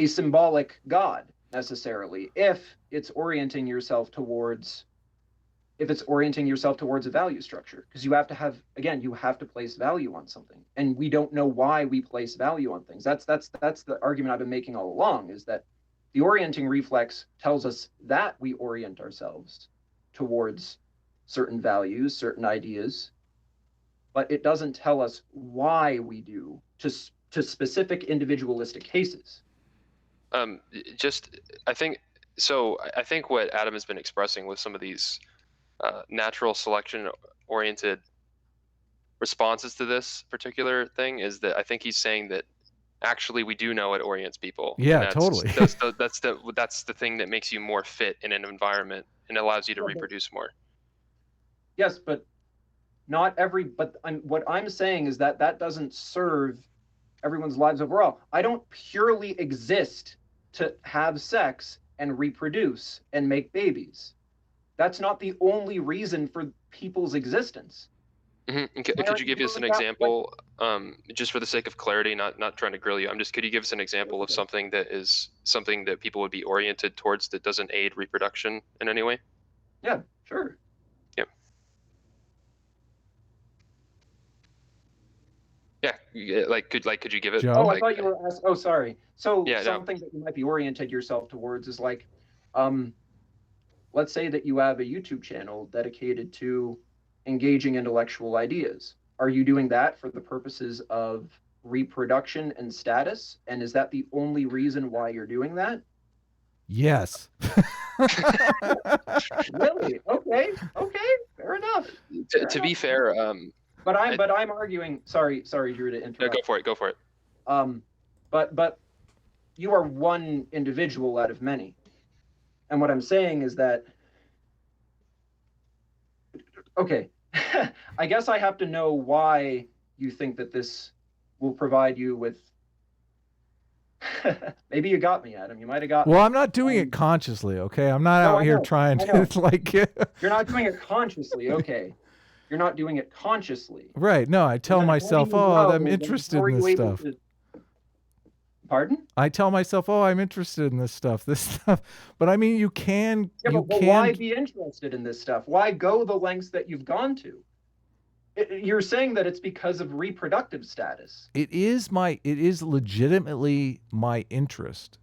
[SPEAKER 2] symbolic God necessarily, if it's orienting yourself towards a value structure? Because you have to place value on something, and we don't know why we place value on things. That's the argument I've been making all along, is that the orienting reflex tells us that we orient ourselves towards certain values, certain ideas, but it doesn't tell us why we do to specific individualistic cases.
[SPEAKER 3] I think what Adam has been expressing with some of these natural selection oriented responses to this particular thing is that I think he's saying that actually we do know it orients people.
[SPEAKER 1] Yeah, totally.
[SPEAKER 3] That's the thing that makes you more fit in an environment and allows you to reproduce more.
[SPEAKER 2] Yes, but what I'm saying is that doesn't serve everyone's lives overall. I don't purely exist to have sex and reproduce and make babies. That's not the only reason for people's existence.
[SPEAKER 3] Mm-hmm. Could you give us an example, just for the sake of clarity, not trying to grill you? Could you give us an example of something that people would be oriented towards that doesn't aid reproduction in any way?
[SPEAKER 2] Yeah, sure.
[SPEAKER 3] Yeah, could you give it?
[SPEAKER 1] Joe?
[SPEAKER 2] Oh, I thought you were asking. Oh, sorry. So something that you might be oriented yourself towards is like, let's say that you have a YouTube channel dedicated to engaging intellectual ideas. Are you doing that for the purposes of reproduction and status? And is that the only reason why you're doing that?
[SPEAKER 1] Yes.
[SPEAKER 2] Really? Okay. Fair enough.
[SPEAKER 3] To be fair,
[SPEAKER 2] but I'm arguing. Sorry, Drew, to interrupt.
[SPEAKER 3] No, go for it.
[SPEAKER 2] But you are one individual out of many, and what I'm saying is that. Okay, I guess I have to know why you think that this will provide you with. Maybe you got me, Adam. You might have got me.
[SPEAKER 1] Well, I'm not doing it consciously, okay? I'm not out here trying to like.
[SPEAKER 2] You're not doing it consciously, okay? You're not doing it consciously.
[SPEAKER 1] Right. No, I tell myself, I'm interested in this stuff.
[SPEAKER 2] Pardon?
[SPEAKER 1] I tell myself, I'm interested in this stuff. But I mean, you can.
[SPEAKER 2] Yeah, but why be interested in this stuff? Why go the lengths that you've gone to? You're saying that it's because of reproductive status.
[SPEAKER 1] It is legitimately my interest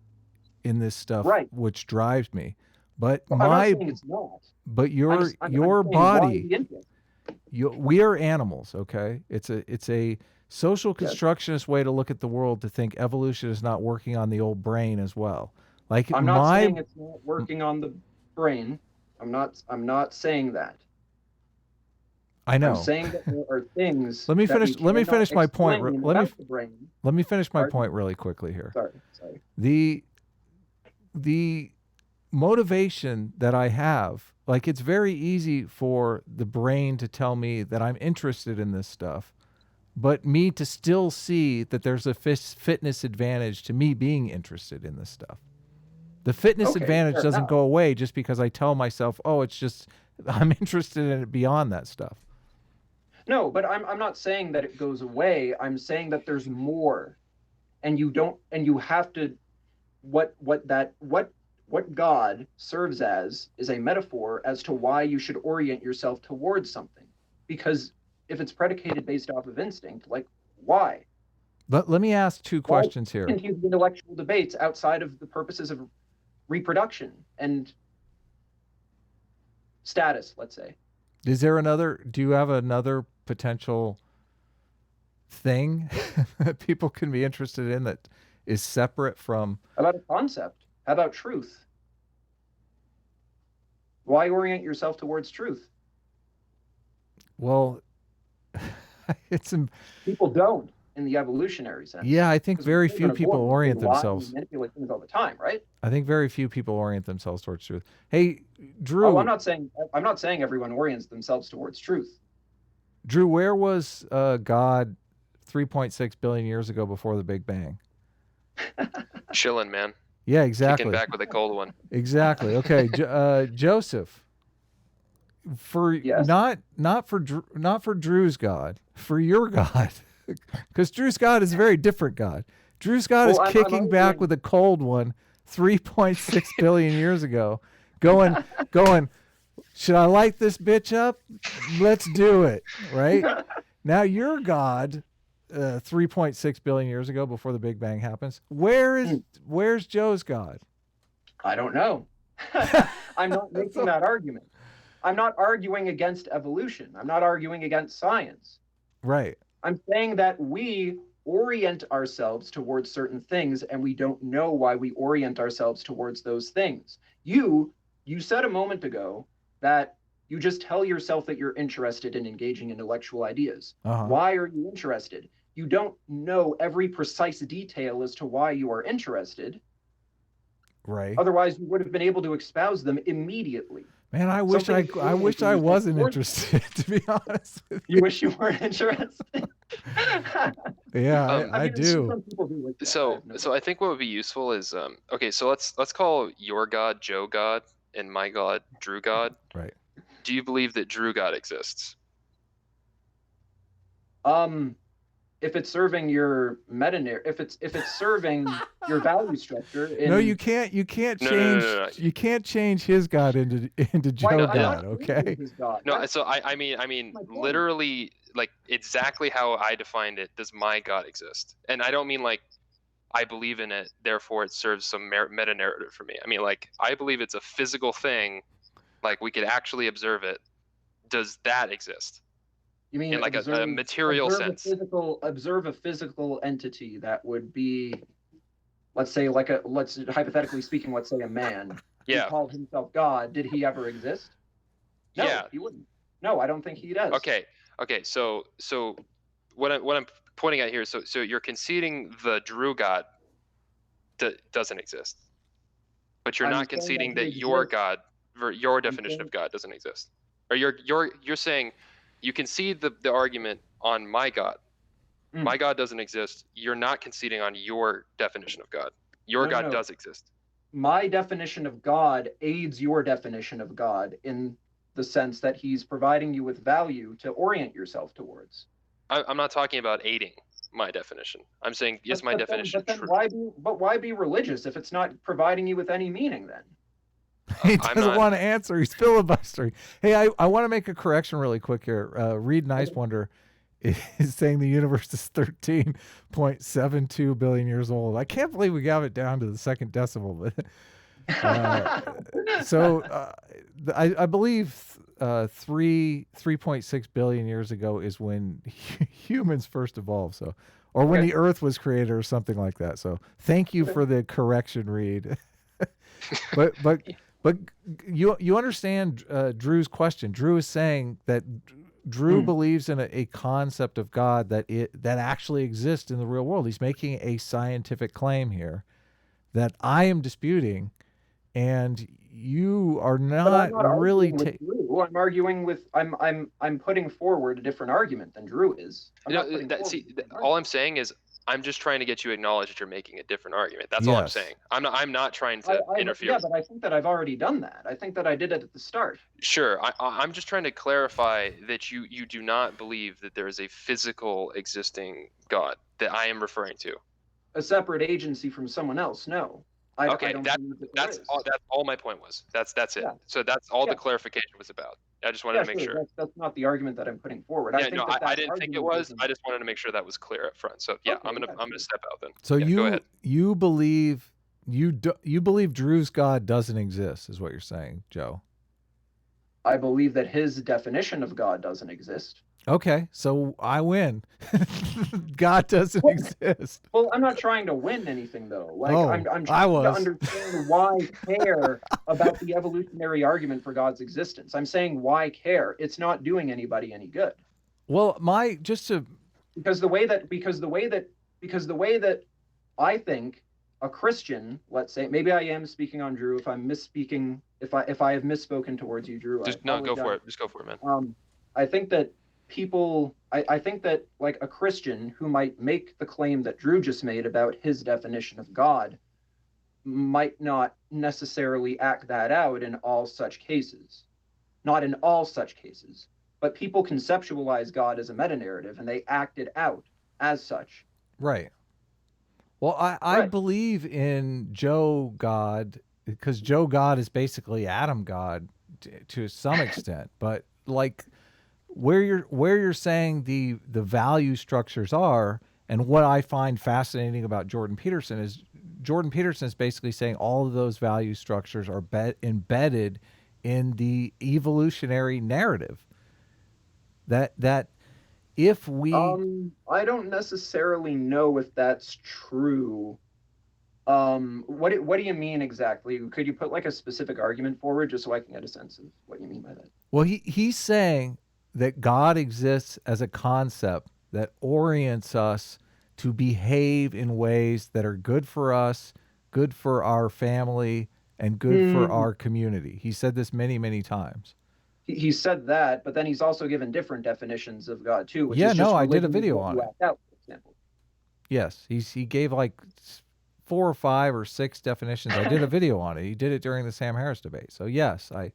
[SPEAKER 1] in this stuff,
[SPEAKER 2] right,
[SPEAKER 1] which drives me. But
[SPEAKER 2] I'm not saying it's not.
[SPEAKER 1] But your body. We are animals, okay? It's a social constructionist way to look at the world, to think evolution is not working on the old brain as well. Like
[SPEAKER 2] I'm not saying it's not working on the brain. I'm not saying that.
[SPEAKER 1] I know.
[SPEAKER 2] I'm saying that there are things.
[SPEAKER 1] Let me finish my point. Let me finish my point really quickly here.
[SPEAKER 2] Sorry.
[SPEAKER 1] The motivation that I have, Like, it's very easy for the brain to tell me that I'm interested in this stuff, but me to still see that there's a fitness advantage to me being interested in this stuff. The fitness
[SPEAKER 2] Okay,
[SPEAKER 1] advantage
[SPEAKER 2] fair
[SPEAKER 1] doesn't
[SPEAKER 2] enough.
[SPEAKER 1] go away just because I tell myself, oh, it's just, I'm interested in it beyond that stuff.
[SPEAKER 2] No, but I'm not saying that it goes away. I'm saying that there's more, and you have to, what God serves as is a metaphor as to why you should orient yourself towards something. Because if it's predicated based off of instinct, like, why?
[SPEAKER 1] Let me ask two questions here.
[SPEAKER 2] Continue the intellectual debates outside of the purposes of reproduction and status, let's say.
[SPEAKER 1] Is there another, do you have another potential thing that people can be interested in that is separate from?
[SPEAKER 2] How about a concept? How about truth? Why orient yourself towards truth?
[SPEAKER 1] Well, it's,
[SPEAKER 2] People don't in the evolutionary sense.
[SPEAKER 1] yeah, I think very few people orient
[SPEAKER 2] They lie and
[SPEAKER 1] themselves.
[SPEAKER 2] manipulate things all the time, right?
[SPEAKER 1] I think very few people orient themselves towards truth. Hey, Drew.
[SPEAKER 2] Oh, I'm not saying everyone orients themselves towards truth.
[SPEAKER 1] Drew, where was God 3.6 billion years ago before the Big Bang?
[SPEAKER 3] Chilling, man.
[SPEAKER 1] Yeah, exactly.
[SPEAKER 3] Kicking back with a cold one.
[SPEAKER 1] Exactly. Okay, Joseph. For
[SPEAKER 2] Yes.
[SPEAKER 1] not for Drew's God, for your God, because Drew's God is a very different God. Drew's God is kicking back with a cold one 3.6 billion years ago, going, should I light this bitch up? Let's do it, right? Now your God, 3.6 billion years ago, before the Big Bang happens, where's Joe's God?
[SPEAKER 2] I don't know. I'm not making that argument. I'm not arguing against evolution. I'm not arguing against science.
[SPEAKER 1] Right.
[SPEAKER 2] I'm saying that we orient ourselves towards certain things, and we don't know why we orient ourselves towards those things. You said a moment ago that you just tell yourself that you're interested in engaging in intellectual ideas.
[SPEAKER 1] Uh-huh.
[SPEAKER 2] Why are you interested? You don't know every precise detail as to why you are interested.
[SPEAKER 1] Right.
[SPEAKER 2] Otherwise, you would have been able to espouse them immediately.
[SPEAKER 1] Man, I wish I wasn't interested, to be honest with you.
[SPEAKER 2] You wish you weren't interested?
[SPEAKER 1] Yeah, I do.
[SPEAKER 2] Some people do like that.
[SPEAKER 3] So I think what would be useful is okay, so let's call your God Joe God and my God Drew God.
[SPEAKER 1] Right.
[SPEAKER 3] Do you believe that Drew God exists?
[SPEAKER 2] If it's serving your if it's serving your value structure.
[SPEAKER 1] No, you can't change.
[SPEAKER 3] No.
[SPEAKER 1] You can't change his God into Joe God. Okay.
[SPEAKER 3] No, so I mean literally, like, exactly how I defined it. Does my God exist? And I don't mean like I believe in it, therefore it serves some meta narrative for me. I mean, like, I believe it's a physical thing, like we could actually observe it. Does that exist?
[SPEAKER 2] You mean
[SPEAKER 3] in like a material sense?
[SPEAKER 2] Observe a physical entity that would be, let's say, hypothetically speaking, let's say a man.
[SPEAKER 3] Yeah.
[SPEAKER 2] Who called himself God. Did he ever exist? No,
[SPEAKER 3] yeah.
[SPEAKER 2] He wouldn't. No, I don't think he does.
[SPEAKER 3] Okay. So what I'm pointing at here. So you're conceding the Drew God doesn't exist, but you're not conceding that your God, your definition of God, doesn't exist, or you're saying. You concede the argument on my God. My God doesn't exist. You're not conceding on your definition of God. Your God does exist.
[SPEAKER 2] My definition of God aids your definition of God in the sense that he's providing you with value to orient yourself towards.
[SPEAKER 3] I'm not talking about aiding my definition. I'm saying, is my definition true?
[SPEAKER 2] Why be religious if it's not providing you with any meaning then?
[SPEAKER 1] He doesn't want to answer. He's filibustering. Hey, I want to make a correction really quick here. Reed Nicewonder is saying the universe is 13.72 billion years old. I can't believe we got it down to the second decimal. But I believe 3.6 billion years ago is when humans first evolved. So, or when the Earth was created, or something like that. So, thank you for the correction, Reed. But you understand Drew's question. Drew is saying that Drew believes in a concept of God that actually exists in the real world. He's making a scientific claim here that I am disputing, and you are
[SPEAKER 2] But
[SPEAKER 1] not
[SPEAKER 2] I'm not
[SPEAKER 1] really
[SPEAKER 2] arguing with Drew. I'm arguing with I'm putting forward a different argument than Drew is. I'm not putting forward a different
[SPEAKER 3] all I'm
[SPEAKER 2] argument.
[SPEAKER 3] saying is I'm just trying to get you to acknowledge that you're making a different argument. That's all I'm
[SPEAKER 1] Yes.
[SPEAKER 3] saying. I'm not trying to interfere.
[SPEAKER 2] Yeah, but I think that I've already done that. I think that I did it at the start.
[SPEAKER 3] Sure. I'm just trying to clarify that you do not believe that there is a physical existing God that I am referring to.
[SPEAKER 2] A separate agency from someone else. No. I don't believe that there is.
[SPEAKER 3] That's all my point was. That's it.
[SPEAKER 2] Yeah.
[SPEAKER 3] So that's all
[SPEAKER 2] Yeah.
[SPEAKER 3] the clarification was about. I just wanted to make sure.
[SPEAKER 2] That's not the argument that I'm putting forward.
[SPEAKER 3] Yeah,
[SPEAKER 2] I think
[SPEAKER 3] no,
[SPEAKER 2] that
[SPEAKER 3] I didn't think it was.
[SPEAKER 2] isn't-
[SPEAKER 3] I just wanted to make sure that was clear up front. So yeah,
[SPEAKER 2] Okay,
[SPEAKER 3] I'm gonna step out then.
[SPEAKER 1] So
[SPEAKER 3] yeah, go ahead.
[SPEAKER 1] you believe you believe Drew's God doesn't exist, is what you're saying, Joe?
[SPEAKER 2] I believe that his definition of God doesn't exist.
[SPEAKER 1] Okay, so I win. God doesn't exist.
[SPEAKER 2] Well, I'm not trying to win anything though. Like I'm
[SPEAKER 1] I
[SPEAKER 2] trying
[SPEAKER 1] was.
[SPEAKER 2] to understand why care about the evolutionary argument for God's existence. I'm saying why care? It's not doing anybody any good.
[SPEAKER 1] Well,
[SPEAKER 2] because the way that I think a Christian, let's say, maybe I am speaking on Drew. If I'm misspeaking, if I have misspoken towards you, Drew,
[SPEAKER 3] go for it. Just go for it, man.
[SPEAKER 2] I think that I think that like a Christian who might make the claim that Drew just made about his definition of God might not necessarily act that out in all such cases. Not in all such cases, but people conceptualize God as a meta-narrative and they act it out as such.
[SPEAKER 1] Right. Well, I believe in Joe God, because Joe God is basically Adam God to some extent, but like where you're saying the value structures are, and what I find fascinating about Jordan Peterson is basically saying all of those value structures are embedded in the evolutionary narrative. That if we
[SPEAKER 2] I don't necessarily know if that's true. What do you mean exactly? Could you put like a specific argument forward just so I can get a sense of what you mean by that?
[SPEAKER 1] Well, he's saying that God exists as a concept that orients us to behave in ways that are good for us, good for our family, and good for our community. He said this many, many times.
[SPEAKER 2] He said that, but then he's also given different definitions of God too. Which
[SPEAKER 1] Yeah,
[SPEAKER 2] is just
[SPEAKER 1] I did a video on it.
[SPEAKER 2] Out, for example.
[SPEAKER 1] Yes, he gave like 4 or 5 or 6 definitions. I did a video on it. He did it during the Sam Harris debate. So yes, I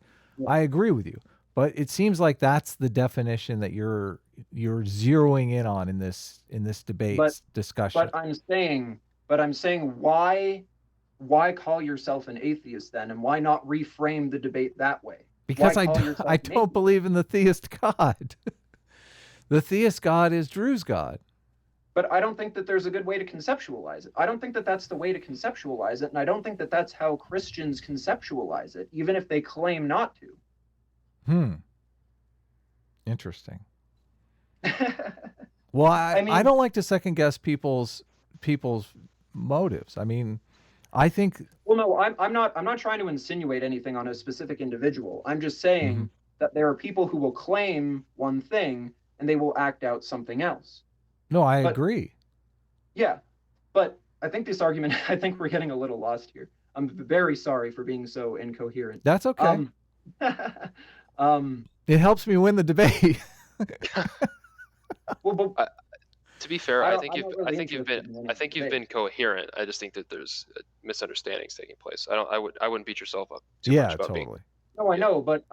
[SPEAKER 1] agree with you. But it seems like that's the definition that you're zeroing in on in this debate discussion.
[SPEAKER 2] But I'm saying why call yourself an atheist then, and why not reframe the debate that way?
[SPEAKER 1] Because I don't believe in the theist God. The theist God is Drew's God.
[SPEAKER 2] But I don't think that there's a good way to conceptualize it. I don't think that that's the way to conceptualize it, and I don't think that that's how Christians conceptualize it, even if they claim not to.
[SPEAKER 1] Interesting. Well, I don't like to second guess people's motives. I mean, I think.
[SPEAKER 2] Well, no, I'm not trying to insinuate anything on a specific individual. I'm just saying that there are people who will claim one thing and they will act out something else.
[SPEAKER 1] No, I agree.
[SPEAKER 2] Yeah, but I think this argument. I think we're getting a little lost here. I'm very sorry for being so incoherent.
[SPEAKER 1] That's okay. It helps me win the debate.
[SPEAKER 2] Well, but
[SPEAKER 3] to be fair, I think you've been coherent. I just think that there's misunderstandings taking place. I wouldn't beat yourself up too much about
[SPEAKER 1] totally.
[SPEAKER 3] being.
[SPEAKER 2] No, I know, but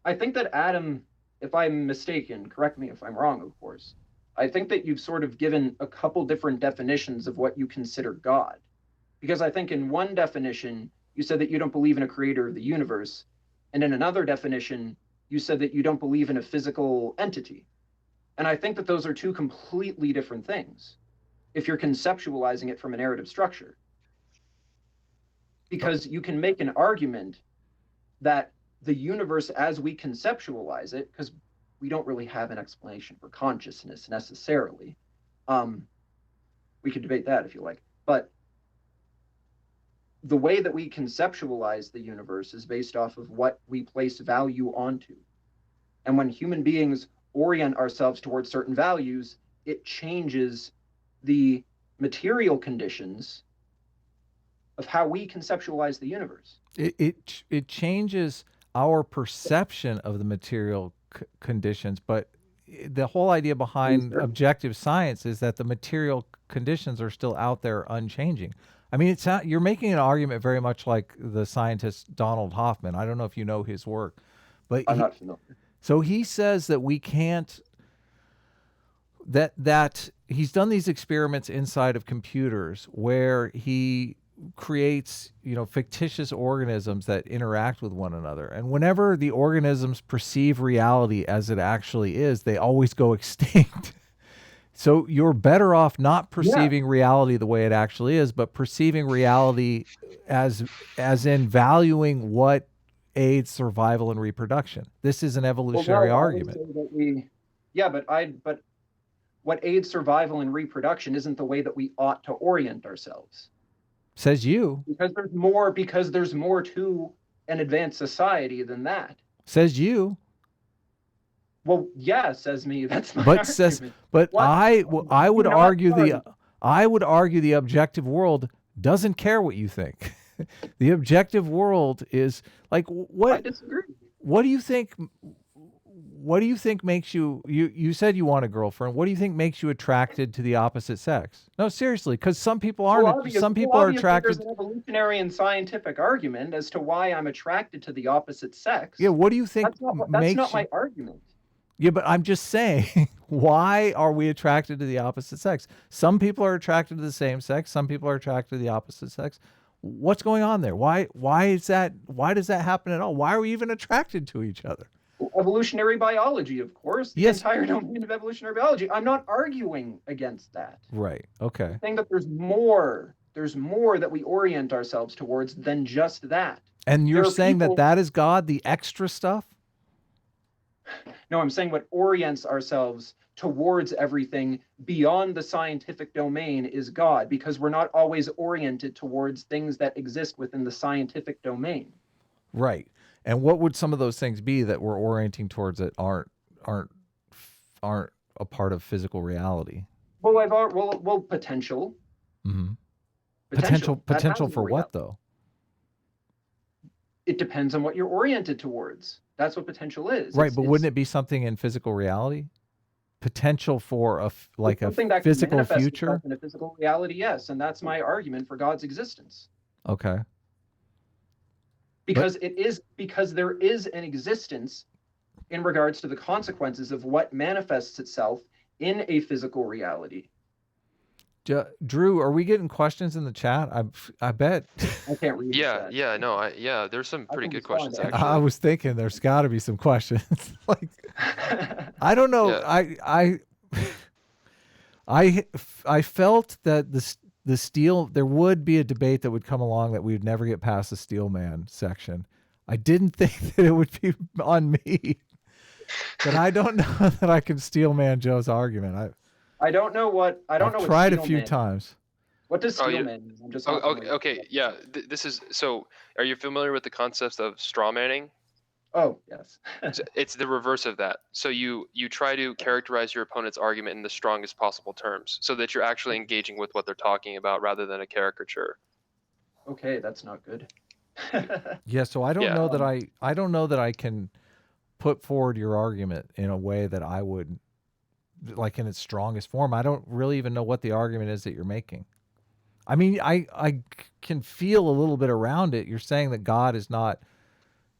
[SPEAKER 2] I think that Adam, if I'm mistaken, correct me if I'm wrong, of course. I think that you've sort of given a couple different definitions of what you consider God. Because I think in one definition, you said that you don't believe in a creator of the universe. And in another definition, you said that you don't believe in a physical entity. And I think that those are two completely different things if you're conceptualizing it from a narrative structure. Because you can make an argument that the universe as we conceptualize it, because we don't really have an explanation for consciousness necessarily. We could debate that if you like. But the way that we conceptualize the universe is based off of what we place value onto. And when human beings orient ourselves towards certain values, it changes the material conditions of how we conceptualize the universe.
[SPEAKER 1] It changes our perception of the material conditions, but the whole idea behind objective science is that the material conditions are still out there unchanging. I mean, you're making an argument very much like the scientist Donald Hoffman. I don't know if you know his work, but
[SPEAKER 2] I'm not familiar.
[SPEAKER 1] So he says that we can't, that he's done these experiments inside of computers where he creates, fictitious organisms that interact with one another. And whenever the organisms perceive reality as it actually is, they always go extinct. So you're better off not perceiving reality the way it actually is, but perceiving reality as in valuing what aids survival and reproduction. This is an evolutionary argument.
[SPEAKER 2] But what aids survival and reproduction isn't the way that we ought to orient ourselves.
[SPEAKER 1] Says you.
[SPEAKER 2] Because there's more to an advanced society than that.
[SPEAKER 1] Says you.
[SPEAKER 2] Well, yeah, says me. That's my argument.
[SPEAKER 1] I would argue the objective world doesn't care what you think. The objective world is like what?
[SPEAKER 2] I disagree.
[SPEAKER 1] What do you think? What do you think makes you? You said you want a girlfriend. What do you think makes you attracted to the opposite sex? No, seriously, because some people aren't. Some people are attracted.
[SPEAKER 2] There's an evolutionary and scientific argument as to why I'm attracted to the opposite sex.
[SPEAKER 1] Yeah, what do you think?
[SPEAKER 2] That's not my argument.
[SPEAKER 1] Yeah, but I'm just saying, why are we attracted to the opposite sex? Some people are attracted to the same sex. Some people are attracted to the opposite sex. What's going on there? Why is that? Why does that happen at all? Why are we even attracted to each other?
[SPEAKER 2] Evolutionary biology, of course. The
[SPEAKER 1] yes.
[SPEAKER 2] entire domain of evolutionary biology. I'm not arguing against that.
[SPEAKER 1] Right. Okay.
[SPEAKER 2] I'm saying that there's more that we orient ourselves towards than just that.
[SPEAKER 1] And you're saying that is God, the extra stuff?
[SPEAKER 2] No, I'm saying what orients ourselves towards everything beyond the scientific domain is God, because we're not always oriented towards things that exist within the scientific domain.
[SPEAKER 1] Right. And what would some of those things be that we're orienting towards that aren't a part of physical reality?
[SPEAKER 2] Well, potential.
[SPEAKER 1] Mm-hmm. Potential for what though?
[SPEAKER 2] It depends on what you're oriented towards. That's what potential is.
[SPEAKER 1] Right, but wouldn't it be something in physical reality? Potential for a physical future?
[SPEAKER 2] In a physical reality, yes. And that's my argument for God's existence.
[SPEAKER 1] Okay.
[SPEAKER 2] Because there is an existence in regards to the consequences of what manifests itself in a physical reality.
[SPEAKER 1] Drew, are we getting questions in the chat? I bet.
[SPEAKER 2] I can't read.
[SPEAKER 3] There's some pretty good questions actually.
[SPEAKER 1] I was thinking there's got to be some questions. Like, I don't know. Yeah. I felt that the steel, there would be a debate that would come along that we would never get past the steel man section. I didn't think that it would be on me, but I don't know that I can steel man Joe's argument. I've
[SPEAKER 2] tried
[SPEAKER 1] a few times.
[SPEAKER 2] What does steel man mean? I'm just
[SPEAKER 3] okay. Yeah. This is so. Are you familiar with the concept of straw manning?
[SPEAKER 2] Oh, yes.
[SPEAKER 3] It's the reverse of that. So you try to characterize your opponent's argument in the strongest possible terms, so that you're actually engaging with what they're talking about rather than a caricature.
[SPEAKER 2] Okay, that's not good.
[SPEAKER 1] Yeah. So I don't know that I don't know that I can put forward your argument in a way that I would, like, in its strongest form. I don't really even know what the argument is that you're making. I mean, I can feel a little bit around it. You're saying that God is not,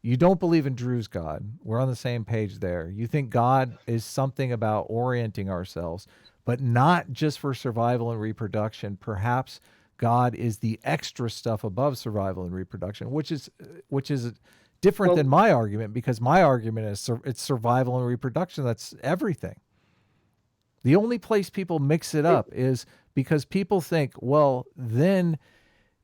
[SPEAKER 1] you don't believe in Drew's God. We're on the same page there. You think God is something about orienting ourselves, but not just for survival and reproduction. Perhaps God is the extra stuff above survival and reproduction, which is different than my argument, because my argument is it's survival and reproduction. That's everything. The only place people mix it up is because people think, well, then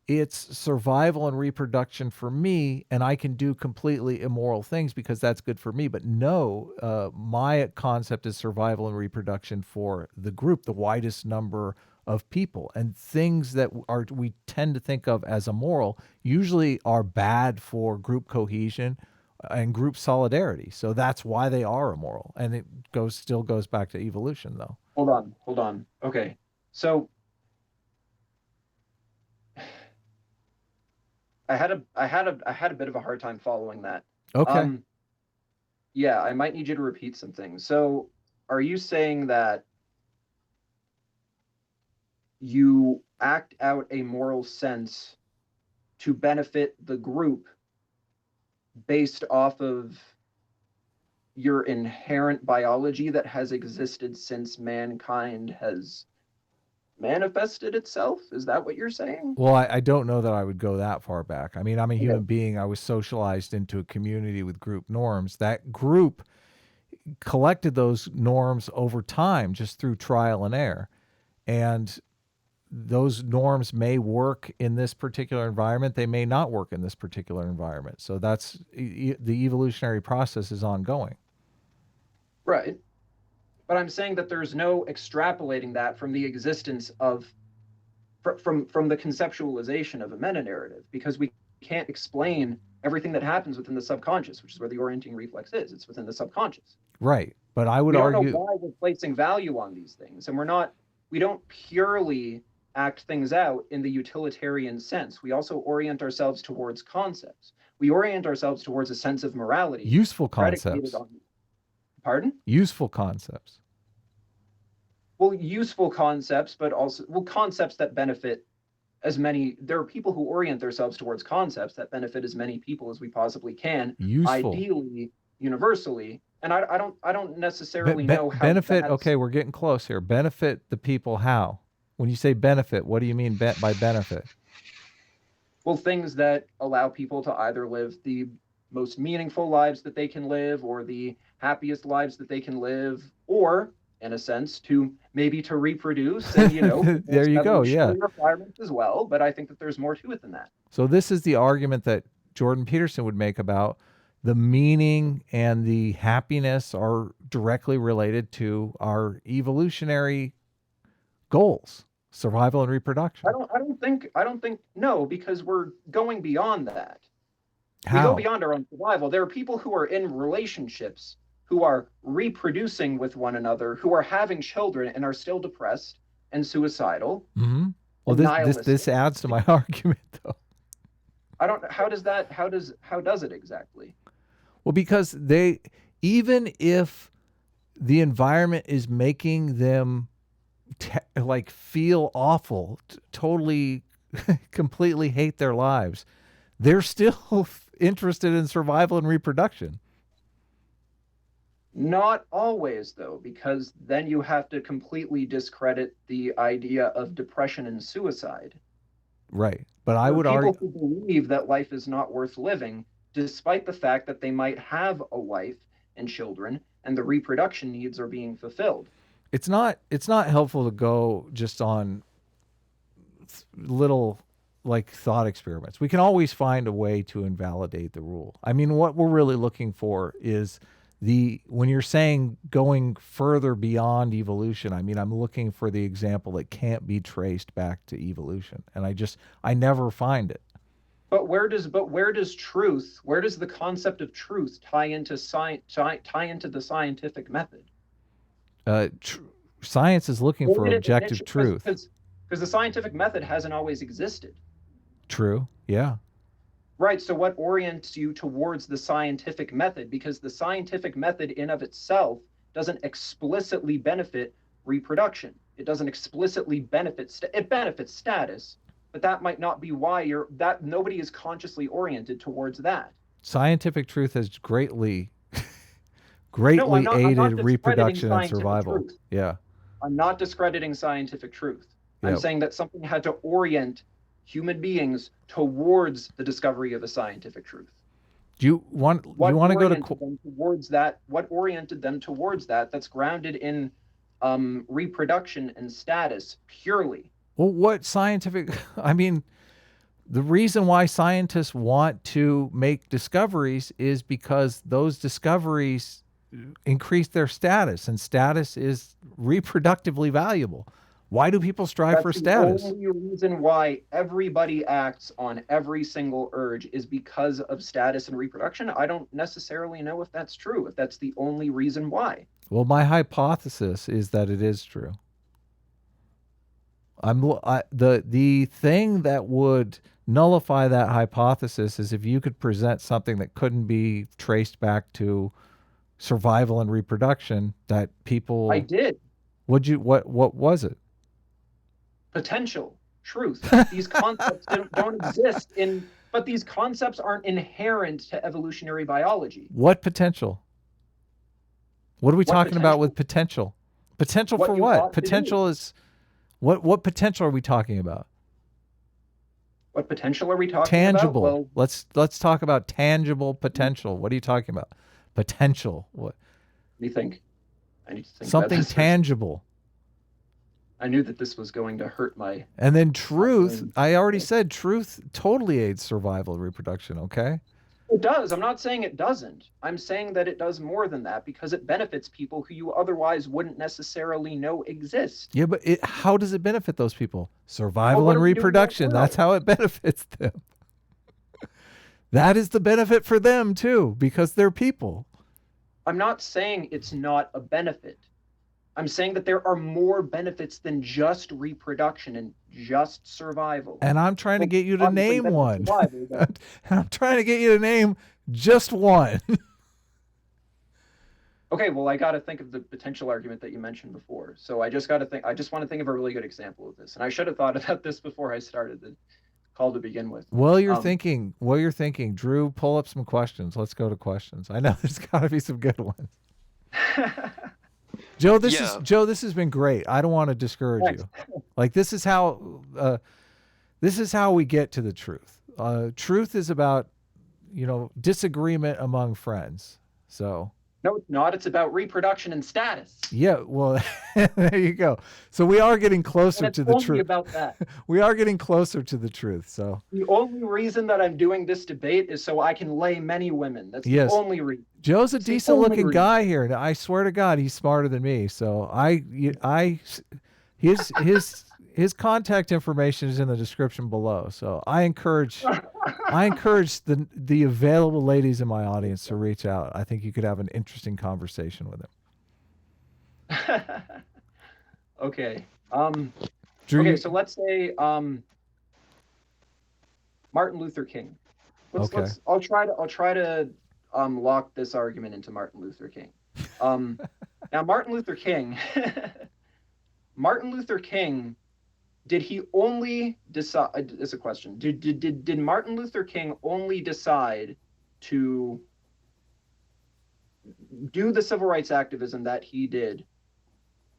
[SPEAKER 1] it's survival and reproduction for me, and I can do completely immoral things because that's good for me. But no, my concept is survival and reproduction for the group, the widest number of people. And things that we tend to think of as immoral usually are bad for group cohesion and group solidarity. So that's why they are immoral. And it still goes back to evolution, though.
[SPEAKER 2] Hold on. Okay. So I had a bit of a hard time following that.
[SPEAKER 1] Okay.
[SPEAKER 2] Yeah, I might need you to repeat some things. So, are you saying that you act out a moral sense to benefit the group based off of your inherent biology that has existed since mankind has manifested itself? Is that what you're saying?
[SPEAKER 1] Well, I don't know that I would go that far back. I mean, I'm a
[SPEAKER 2] Okay.
[SPEAKER 1] human being. I was socialized into a community with group norms. That group collected those norms over time just through trial and error. And those norms may work in this particular environment. They may not work in this particular environment. So that's the evolutionary process is ongoing.
[SPEAKER 2] Right. But I'm saying that there's no extrapolating that from the existence of from the conceptualization of a meta narrative, because we can't explain everything that happens within the subconscious, which is where the orienting reflex is. It's within the subconscious.
[SPEAKER 1] Right. But I would
[SPEAKER 2] We don't
[SPEAKER 1] argue
[SPEAKER 2] know why we're placing value on these things, and we don't purely act things out in the utilitarian sense. We also orient ourselves towards concepts. We orient ourselves towards a sense of morality.
[SPEAKER 1] useful
[SPEAKER 2] predicated
[SPEAKER 1] concepts.
[SPEAKER 2] on, pardon?
[SPEAKER 1] Useful concepts.
[SPEAKER 2] Well, useful concepts, but also concepts that benefit as many. There are people who orient themselves towards concepts that benefit as many people as we possibly can,
[SPEAKER 1] Useful.
[SPEAKER 2] ideally, universally. And I don't necessarily know how
[SPEAKER 1] benefit.
[SPEAKER 2] that's,
[SPEAKER 1] Okay, we're getting close here. Benefit the people how? When you say benefit, what do you mean by benefit?
[SPEAKER 2] well, things that allow people to either live the most meaningful lives that they can live, or the happiest lives that they can live, or in a sense to maybe to reproduce, and
[SPEAKER 1] There you go. Yeah.
[SPEAKER 2] requirements as well. But I think that there's more to it than that.
[SPEAKER 1] So this is the argument that Jordan Peterson would make about the meaning and the happiness are directly related to our evolutionary goals, survival and reproduction.
[SPEAKER 2] I don't think no, because we're going beyond that.
[SPEAKER 1] How?
[SPEAKER 2] We go beyond our own survival. There are people who are in relationships, who are reproducing with one another, who are having children and are still depressed and suicidal.
[SPEAKER 1] Mm-hmm. Well, this adds to my argument, though.
[SPEAKER 2] How does it exactly?
[SPEAKER 1] Well, because even if the environment is making them feel awful, totally, completely hate their lives, they're still interested in survival and reproduction.
[SPEAKER 2] Not always, though, because then you have to completely discredit the idea of depression and suicide.
[SPEAKER 1] Right. But I would argue
[SPEAKER 2] people who believe that life is not worth living, despite the fact that they might have a wife and children and the reproduction needs are being fulfilled.
[SPEAKER 1] It's not helpful to go just on little thought experiments. We can always find a way to invalidate the rule. I mean, what we're really looking for is when you're saying going further beyond evolution, I mean, I'm looking for the example that can't be traced back to evolution. And I never find it.
[SPEAKER 2] But where does the concept of truth tie into the scientific method?
[SPEAKER 1] Science is looking for objective truth.
[SPEAKER 2] Because the scientific method hasn't always existed.
[SPEAKER 1] True. Yeah.
[SPEAKER 2] Right. So what orients you towards the scientific method? Because the scientific method in of itself doesn't explicitly benefit reproduction. It doesn't explicitly benefit, it benefits status, but that might not be why nobody is consciously oriented towards that.
[SPEAKER 1] Scientific truth has greatly aided reproduction and survival.
[SPEAKER 2] Truth.
[SPEAKER 1] Yeah.
[SPEAKER 2] I'm not discrediting scientific truth. Yep. I'm saying that something had to orient human beings towards the discovery of a scientific truth.
[SPEAKER 1] Do you want to go
[SPEAKER 2] towards that? What oriented them towards that? That's grounded in reproduction and status purely.
[SPEAKER 1] Well, what scientific? I mean, the reason why scientists want to make discoveries is because those discoveries increase their status, and status is reproductively valuable. Why do people strive for status?
[SPEAKER 2] The only reason why everybody acts on every single urge is because of status and reproduction. I don't necessarily know if that's true, if that's the only reason why.
[SPEAKER 1] Well, my hypothesis is that it is true. The thing that would nullify that hypothesis is if you could present something that couldn't be traced back to survival and reproduction that people.
[SPEAKER 2] I did.
[SPEAKER 1] What was it?
[SPEAKER 2] Potential, truth. These concepts don't exist but these concepts aren't inherent to evolutionary biology.
[SPEAKER 1] What potential? What are we talking
[SPEAKER 2] potential?
[SPEAKER 1] about with potential? Potential
[SPEAKER 2] What
[SPEAKER 1] for
[SPEAKER 2] you
[SPEAKER 1] what?
[SPEAKER 2] ought to
[SPEAKER 1] Potential
[SPEAKER 2] do.
[SPEAKER 1] is what potential are we talking about?
[SPEAKER 2] What potential are we talking
[SPEAKER 1] Tangible.
[SPEAKER 2] about? Well,
[SPEAKER 1] let's talk about tangible potential. What are you talking about? Potential. What?
[SPEAKER 2] What do you think? I need to think
[SPEAKER 1] Something
[SPEAKER 2] about this.
[SPEAKER 1] tangible.
[SPEAKER 2] I knew that this was going to hurt my.
[SPEAKER 1] And then truth, I already said truth totally aids survival and reproduction, okay?
[SPEAKER 2] It does. I'm not saying it doesn't. I'm saying that it does more than that because it benefits people who you otherwise wouldn't necessarily know exist.
[SPEAKER 1] Yeah, but how does it benefit those people? Survival
[SPEAKER 2] what
[SPEAKER 1] and
[SPEAKER 2] are we doing
[SPEAKER 1] reproduction.
[SPEAKER 2] right now?
[SPEAKER 1] That's how it benefits them. That is the benefit for them too, because they're people.
[SPEAKER 2] I'm not saying it's not a benefit. I'm saying that there are more benefits than just reproduction and just survival.
[SPEAKER 1] And I'm trying to get you to
[SPEAKER 2] Obviously,
[SPEAKER 1] name
[SPEAKER 2] that's
[SPEAKER 1] one.
[SPEAKER 2] survival, but-
[SPEAKER 1] I'm trying to get you to name just one.
[SPEAKER 2] Okay, well, I got to think of the potential argument that you mentioned before. So I just want to think of a really good example of this. And I should have thought about this before I started the call to begin with.
[SPEAKER 1] While you're thinking, Drew, pull up some questions. Let's go to questions. I know there's got to be some good ones. Joe, this has been great. I don't want to discourage you. Like this is how we get to the truth. Truth is about, disagreement among friends. So
[SPEAKER 2] No, it's not. It's about reproduction and status.
[SPEAKER 1] yeah, well, there you go. So we are getting closer to the
[SPEAKER 2] only
[SPEAKER 1] truth.
[SPEAKER 2] about that.
[SPEAKER 1] We are getting closer to the truth. So
[SPEAKER 2] The only reason that I'm doing this debate is so I can lay many women. That's the only reason.
[SPEAKER 1] Joe's a
[SPEAKER 2] It's the
[SPEAKER 1] decent
[SPEAKER 2] only
[SPEAKER 1] looking
[SPEAKER 2] reason.
[SPEAKER 1] guy here. And I swear to God, he's smarter than me. So his contact information is in the description below. So I encourage the available ladies in my audience to reach out. I think you could have an interesting conversation with him.
[SPEAKER 2] Okay.
[SPEAKER 1] Drew,
[SPEAKER 2] So let's say Martin Luther King. I'll try to lock this argument into Martin Luther King. Now Martin Luther King did he only decide, is a question, did Martin Luther King only decide to do the civil rights activism that he did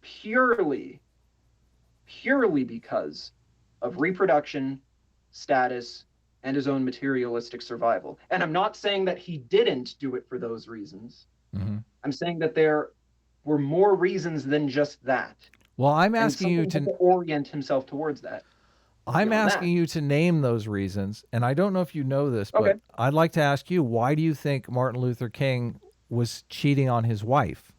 [SPEAKER 2] purely because of reproduction, status, and his own materialistic survival? And I'm not saying that he didn't do it for those reasons.
[SPEAKER 1] Mm-hmm.
[SPEAKER 2] I'm saying that there were more reasons than just that.
[SPEAKER 1] Well, I'm asking you to
[SPEAKER 2] orient himself towards that.
[SPEAKER 1] I'm asking you to name those reasons, and I don't know if you know this, but I'd like to ask you, why do you think Martin Luther King was cheating on his wife?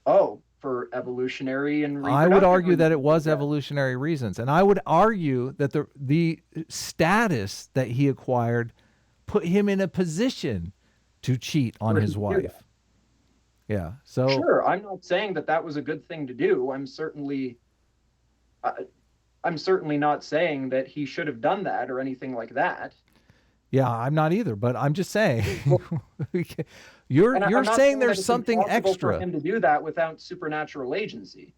[SPEAKER 2] Oh, for evolutionary and
[SPEAKER 1] I would argue that it was evolutionary reasons, and I would argue that the status that he acquired put him in a position to cheat on his wife. Yeah. So
[SPEAKER 2] sure, I'm not saying that was a good thing to do. I'm certainly not saying that he should have done that or anything like that.
[SPEAKER 1] Yeah, I'm not either, but I'm just saying you're saying there's something extra
[SPEAKER 2] for him to do that without supernatural agency.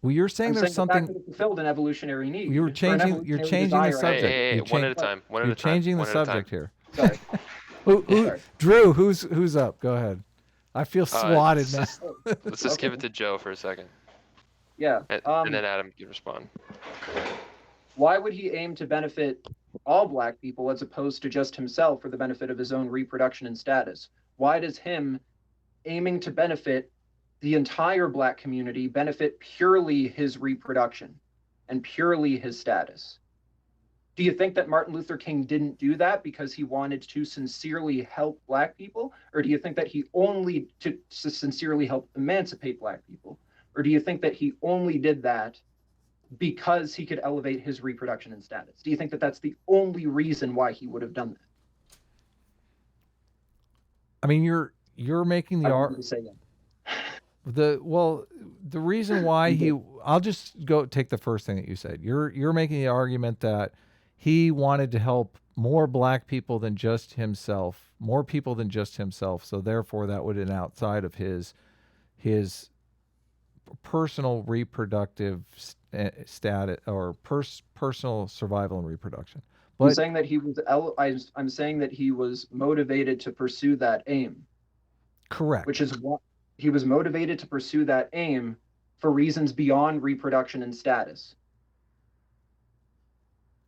[SPEAKER 1] Well, you're saying there's something
[SPEAKER 2] that fulfilled an evolutionary need.
[SPEAKER 1] You're changing the subject.
[SPEAKER 3] Hey, one at a time.
[SPEAKER 1] You're changing the subject here.
[SPEAKER 2] Sorry.
[SPEAKER 1] Sorry. Drew, who's up? Go ahead. I feel swatted now.
[SPEAKER 3] Let's just give it to Joe for a second.
[SPEAKER 2] Yeah.
[SPEAKER 3] And then Adam can respond.
[SPEAKER 2] Why would he aim to benefit all Black people as opposed to just himself for the benefit of his own reproduction and status? Why does him aiming to benefit the entire Black community benefit purely his reproduction and purely his status? Do you think that Martin Luther King didn't do that because he wanted to sincerely help Black people? Or do you think that he only to sincerely help emancipate Black people? Or do you think that he only did that because he could elevate his reproduction and status? Do you think that that's the only reason why he would have done that?
[SPEAKER 1] I mean, you're making the argument. The reason why I'll just go take the first thing that you said. You're making the argument that he wanted to help more black people than just himself, more people than just himself. So therefore, that would have been outside of his personal reproductive status or personal survival and reproduction. But
[SPEAKER 2] I'm saying that he was. I'm saying that he was motivated to pursue that aim.
[SPEAKER 1] correct.
[SPEAKER 2] Which is what he was motivated to pursue that aim for reasons beyond reproduction and status.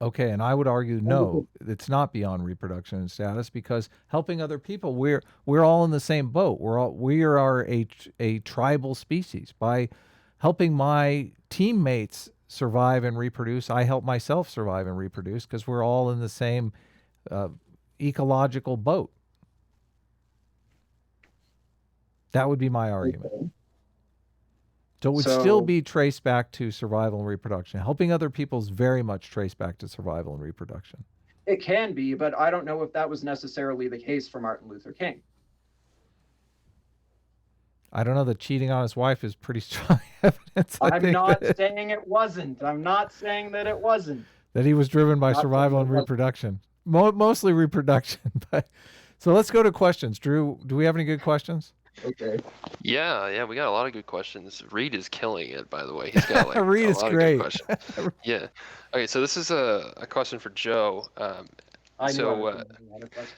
[SPEAKER 1] Okay, and I would argue no, it's not beyond reproduction and status, because helping other people, we're all in the same boat. We are a tribal species. By helping my teammates survive and reproduce, I help myself survive and reproduce, because we're all in the same ecological boat. That would be my argument.
[SPEAKER 2] Okay.
[SPEAKER 1] So it would still be traced back to survival and reproduction. Helping other people is very much traced back to survival and reproduction.
[SPEAKER 2] It can be, but I don't know if that was necessarily the case for Martin Luther King.
[SPEAKER 1] I don't know, that cheating on his wife is pretty strong evidence.
[SPEAKER 2] I'm not saying it wasn't. I'm not saying that it wasn't.
[SPEAKER 1] That he was driven by survival and reproduction. Mostly reproduction. But so let's go to questions. Drew, do we have any good questions?
[SPEAKER 2] Okay.
[SPEAKER 3] Yeah, we got a lot of good questions. Reed is killing it, by the way. He's got like
[SPEAKER 1] Reed
[SPEAKER 3] a
[SPEAKER 1] is
[SPEAKER 3] lot
[SPEAKER 1] great.
[SPEAKER 3] of good questions. Yeah. Okay, so this is a question for Joe.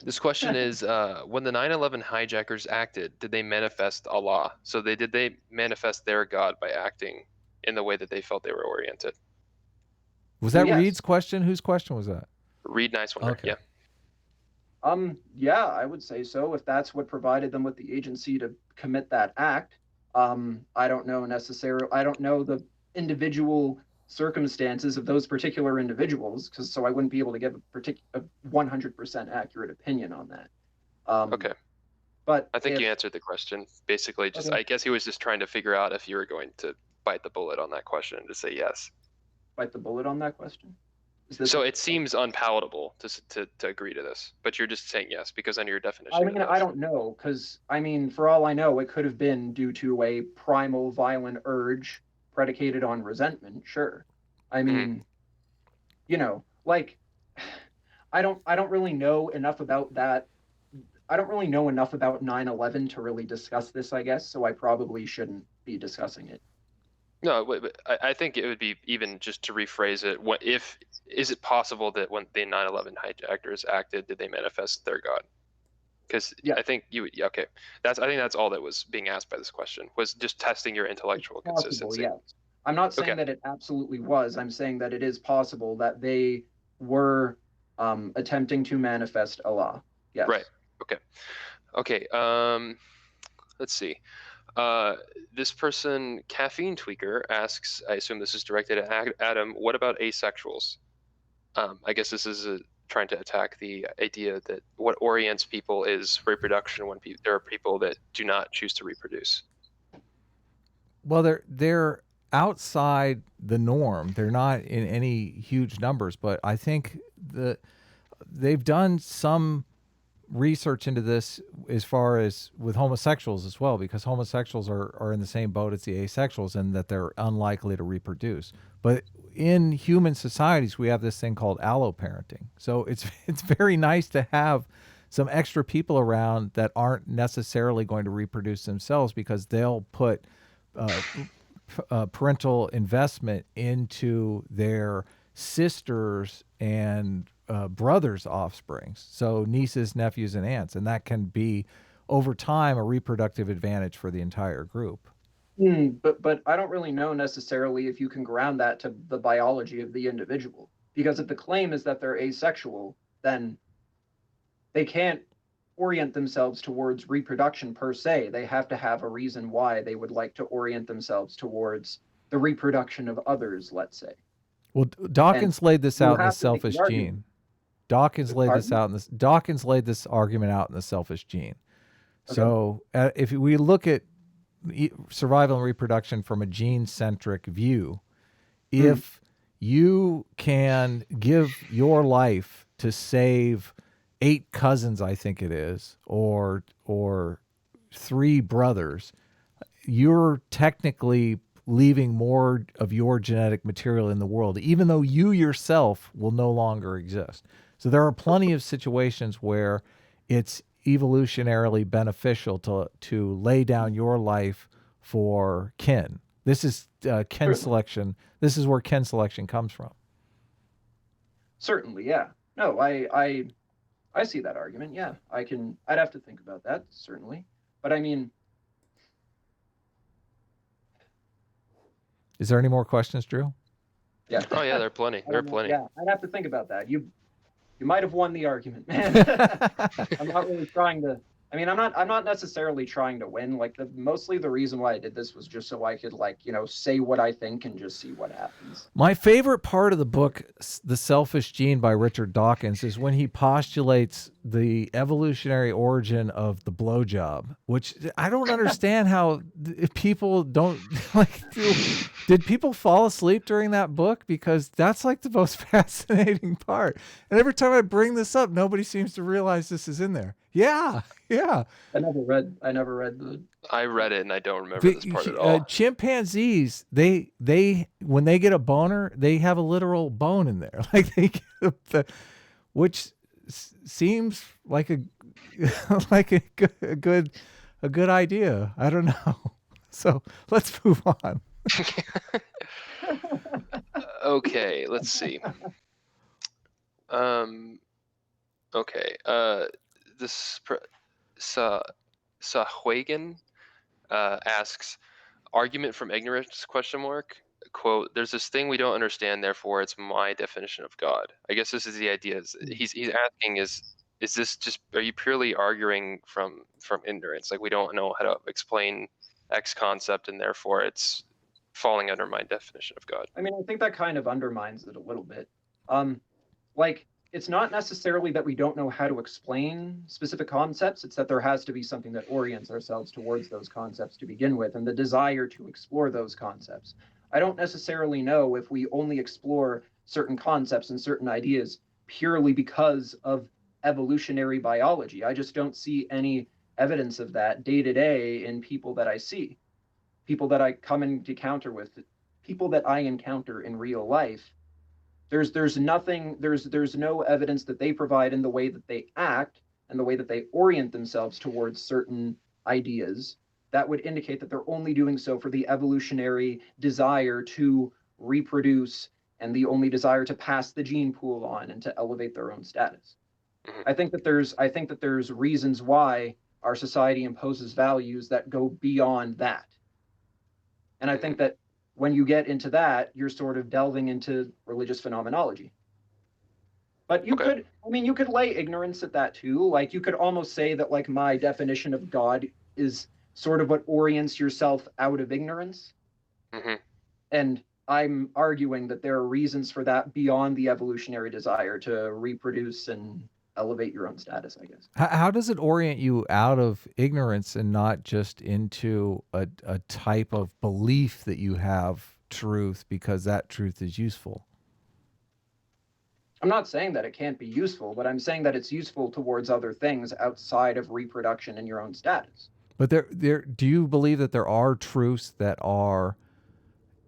[SPEAKER 3] This question is, when the 9/11 hijackers acted, did they manifest Allah? So did they manifest their God by acting in the way that they felt they were oriented?
[SPEAKER 1] Was that Reed's question? Whose question was that?
[SPEAKER 3] Reed, nice one.
[SPEAKER 1] Okay.
[SPEAKER 3] Yeah.
[SPEAKER 2] Yeah, I would say so. If that's what provided them with the agency to commit that act, I don't know necessarily. I don't know the individual circumstances of those particular individuals, so I wouldn't be able to give a 100% accurate opinion on that.
[SPEAKER 3] Okay.
[SPEAKER 2] But
[SPEAKER 3] I think you answered the question. Basically, just I guess he was just trying to figure out if you were going to bite the bullet on that question and to say yes.
[SPEAKER 2] Bite the bullet on that question?
[SPEAKER 3] So it seems unpalatable to agree to this, but you're just saying yes because under your definition.
[SPEAKER 2] I mean, I don't know, because I mean, for all I know, it could have been due to a primal violent urge predicated on resentment. Sure. I mean, you know, like, I don't really know enough about that. I don't really know enough about 9/11 to really discuss this, I guess. So I probably shouldn't be discussing it.
[SPEAKER 3] No, but I think it would be, even just to rephrase it, is it possible that when the 9/11 hijackers acted, did they manifest their God? Because I think okay. I think that's all that was being asked by this question, was just testing your intellectual consistency.
[SPEAKER 2] Yes. I'm not saying that it absolutely was. I'm saying that it is possible that they were attempting to manifest Allah. Yes.
[SPEAKER 3] Right. Okay. Let's see. This person, Caffeine Tweaker, asks, I assume this is directed at Adam, what about asexuals? I guess this is trying to attack the idea that what orients people is reproduction when there are people that do not choose to reproduce.
[SPEAKER 1] Well, they're outside the norm. They're not in any huge numbers, but I think they've done some research into this as far as with homosexuals as well, because homosexuals are in the same boat as the asexuals in that they're unlikely to reproduce. But in human societies, we have this thing called alloparenting. So it's very nice to have some extra people around that aren't necessarily going to reproduce themselves, because they'll put parental investment into their sisters and brothers' offsprings, so nieces, nephews, and aunts, and that can be over time a reproductive advantage for the entire group.
[SPEAKER 2] But I don't really know necessarily if you can ground that to the biology of the individual, because if the claim is that they're asexual, then they can't orient themselves towards reproduction per se. They have to have a reason why they would like to orient themselves towards the reproduction of others, let's say.
[SPEAKER 1] Well, Dawkins laid this out in the selfish gene. Dawkins laid this argument out in the selfish gene. Okay. So if we look at survival and reproduction from a gene-centric view, if you can give your life to save 8 cousins, I think it is, or 3 brothers, you're technically leaving more of your genetic material in the world, even though you yourself will no longer exist. So there are plenty of situations where it's evolutionarily beneficial to lay down your life for kin. This is kin selection. This is where kin selection comes from.
[SPEAKER 2] Certainly, yeah. No, I see that argument. Yeah, I'd have to think about that, certainly. But I mean,
[SPEAKER 1] is there any more questions, Drew?
[SPEAKER 2] Yeah.
[SPEAKER 3] Oh yeah, there are plenty. There are plenty.
[SPEAKER 2] Yeah, I'd have to think about that. You might have won the argument, man. I'm not really trying to. I mean, I'm not necessarily trying to win. Like, mostly the reason why I did this was just so I could, like, say what I think and just see what happens.
[SPEAKER 1] My favorite part of the book, The Selfish Gene by Richard Dawkins, is when he postulates the evolutionary origin of the blowjob, which I don't understand how people don't like. Did people fall asleep during that book? Because that's like the most fascinating part. And every time I bring this up, nobody seems to realize this is in there. Yeah.
[SPEAKER 2] I never read the.
[SPEAKER 3] I read it and I don't remember this part at all.
[SPEAKER 1] Chimpanzees, they when they get a boner, they have a literal bone in there, like they get which seems like a good idea. I don't know. So let's move on.
[SPEAKER 3] Okay, let's see. Okay. This Sahwagan asks, argument from ignorance, ? Quote, there's this thing we don't understand, therefore it's my definition of God. I guess this is the idea. He's asking, is this just, are you purely arguing from ignorance? Like, we don't know how to explain X concept and therefore it's falling under my definition of God.
[SPEAKER 2] I mean, I think that kind of undermines it a little bit. Like, it's not necessarily that we don't know how to explain specific concepts. It's that there has to be something that orients ourselves towards those concepts to begin with, and the desire to explore those concepts. I don't necessarily know if we only explore certain concepts and certain ideas purely because of evolutionary biology. I just don't see any evidence of that day to day in people that I see, people that I come into encounter with, people that I encounter in real life. There's no evidence that they provide in the way that they act and the way that they orient themselves towards certain ideas that would indicate that they're only doing so for the evolutionary desire to reproduce and the only desire to pass the gene pool on and to elevate their own status. I think that there's reasons why our society imposes values that go beyond that. And I think that when you get into that, you're sort of delving into religious phenomenology. But you could lay ignorance at that too. Like, you could almost say that, like, my definition of God is sort of what orients yourself out of ignorance.
[SPEAKER 3] Mm-hmm.
[SPEAKER 2] And I'm arguing that there are reasons for that beyond the evolutionary desire to reproduce and elevate your own status, I guess.
[SPEAKER 1] How does it orient you out of ignorance and not just into a type of belief that you have truth because that truth is useful?
[SPEAKER 2] I'm not saying that it can't be useful, but I'm saying that it's useful towards other things outside of reproduction and your own status.
[SPEAKER 1] But do you believe that there are truths that are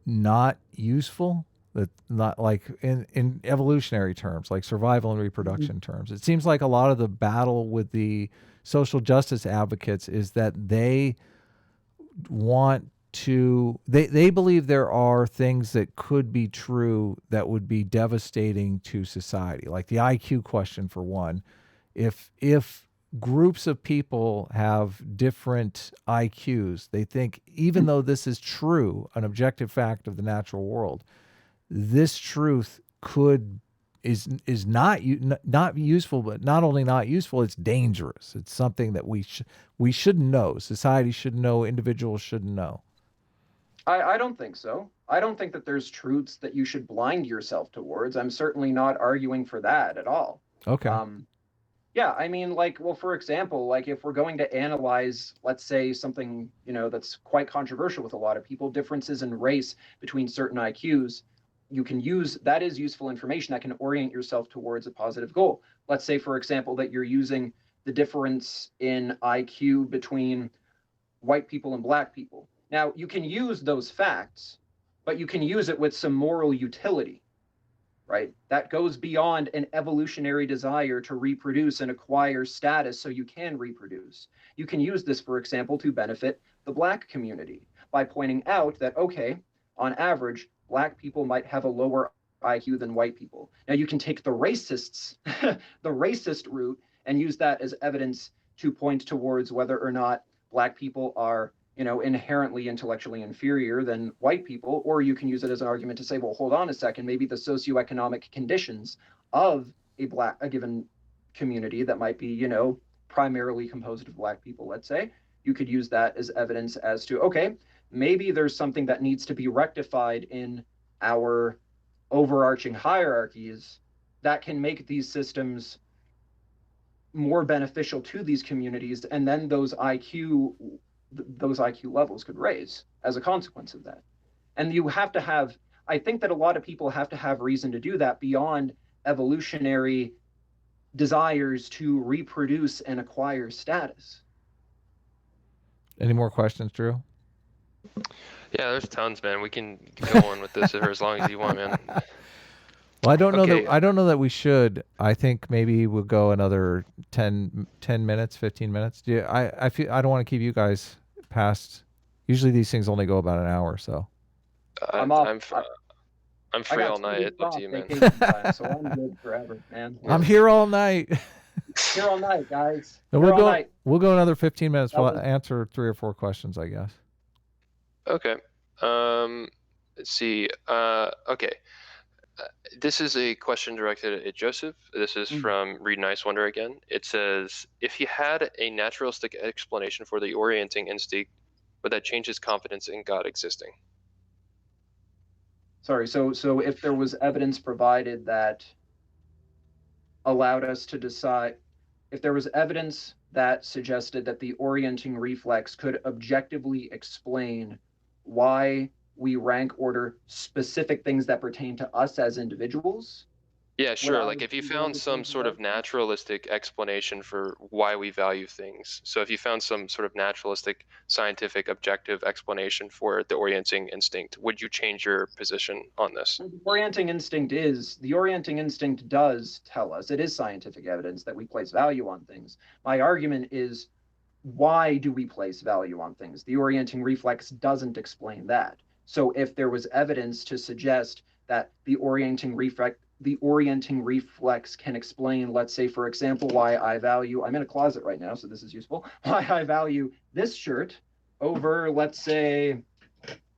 [SPEAKER 1] not useful? That not like in evolutionary terms, like survival and reproduction terms. It seems like a lot of the battle with the social justice advocates is that they want to, they believe there are things that could be true that would be devastating to society. Like the IQ question, for one. If groups of people have different IQs, they think, even though this is true, an objective fact of the natural world, this truth is not useful, but not only not useful, it's dangerous. It's something that we shouldn't know. Society shouldn't know. Individuals shouldn't know.
[SPEAKER 2] I don't think so. I don't think that there's truths that you should blind yourself towards. I'm certainly not arguing for that at all.
[SPEAKER 1] Okay.
[SPEAKER 2] Yeah, I mean, like, well, for example, like, if we're going to analyze, let's say, something, that's quite controversial with a lot of people, differences in race between certain IQs, you can use, that is useful information that can orient yourself towards a positive goal. Let's say, for example, that you're using the difference in IQ between white people and black people. Now, you can use those facts, but you can use it with some moral utility, right? That goes beyond an evolutionary desire to reproduce and acquire status so you can reproduce. You can use this, for example, to benefit the Black community by pointing out that, okay, on average, Black people might have a lower IQ than white people. Now you can take the racists, the racist route, and use that as evidence to point towards whether or not Black people are, inherently intellectually inferior than white people, or you can use it as an argument to say, well, hold on a second, maybe the socioeconomic conditions of a given community that might be, primarily composed of Black people, let's say, you could use that as evidence as to, okay, maybe there's something that needs to be rectified in our overarching hierarchies that can make these systems more beneficial to these communities, and then those IQ levels could raise as a consequence of that. And you have to have, I think that a lot of people have to have reason to do that beyond evolutionary desires to reproduce and acquire status.
[SPEAKER 1] Any more questions, Drew?
[SPEAKER 3] Yeah, there's tons, man. We can go on with this for as long as you want, man.
[SPEAKER 1] Well, I don't know
[SPEAKER 3] Okay.
[SPEAKER 1] that I don't know that we should. I think maybe we'll go another 10 minutes, 15 minutes. I feel I don't want to keep you guys past. Usually these things only go about an hour, so.
[SPEAKER 2] I'm off.
[SPEAKER 3] I'm free all night. It's up to you, man.
[SPEAKER 2] So I'm good forever, man.
[SPEAKER 1] I'm here all night.
[SPEAKER 2] Here all night, guys.
[SPEAKER 1] No,
[SPEAKER 2] Here all night.
[SPEAKER 1] we'll go another 15 minutes.
[SPEAKER 2] That
[SPEAKER 1] We'll
[SPEAKER 2] was-
[SPEAKER 1] answer 3 or 4 questions, I guess.
[SPEAKER 3] Okay. Let's see. Okay. This is a question directed at Joseph. This is from Read Nice Wonder again. It says, if he had a naturalistic explanation for the orienting instinct, would that change his confidence in God existing?
[SPEAKER 2] Sorry, so if there was evidence provided that allowed us to decide, if there was evidence that suggested that the orienting reflex could objectively explain why we rank order specific things that pertain to us as individuals.
[SPEAKER 3] Yeah, sure.
[SPEAKER 2] I
[SPEAKER 3] Like
[SPEAKER 2] would
[SPEAKER 3] if you
[SPEAKER 2] be
[SPEAKER 3] found
[SPEAKER 2] able to
[SPEAKER 3] some
[SPEAKER 2] change
[SPEAKER 3] sort of
[SPEAKER 2] that.
[SPEAKER 3] naturalistic explanation for why we value things. So if you found some sort of naturalistic, scientific, objective explanation for the orienting instinct, would you change your position on this?
[SPEAKER 2] The orienting instinct does tell us, it is scientific evidence that we place value on things. My argument is, why do we place value on things? The orienting reflex doesn't explain that. So if there was evidence to suggest that the orienting reflex can explain, let's say, for example, why I value, I'm in a closet right now, so this is useful, why I value this shirt over, let's say,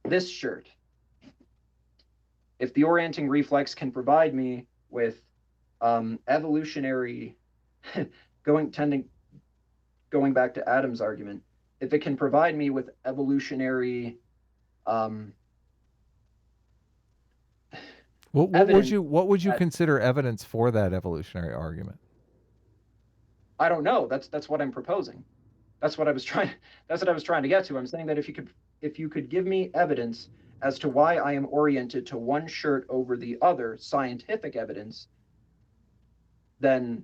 [SPEAKER 2] this shirt. If the orienting reflex can provide me with evolutionary, going back to Adam's argument, if it can provide me with evolutionary
[SPEAKER 1] What would you consider evidence for that evolutionary argument?
[SPEAKER 2] I don't know. That's what I'm proposing. That's what I was trying to get to. I'm saying that if you could give me evidence as to why I am oriented to one shirt over the other, scientific evidence, then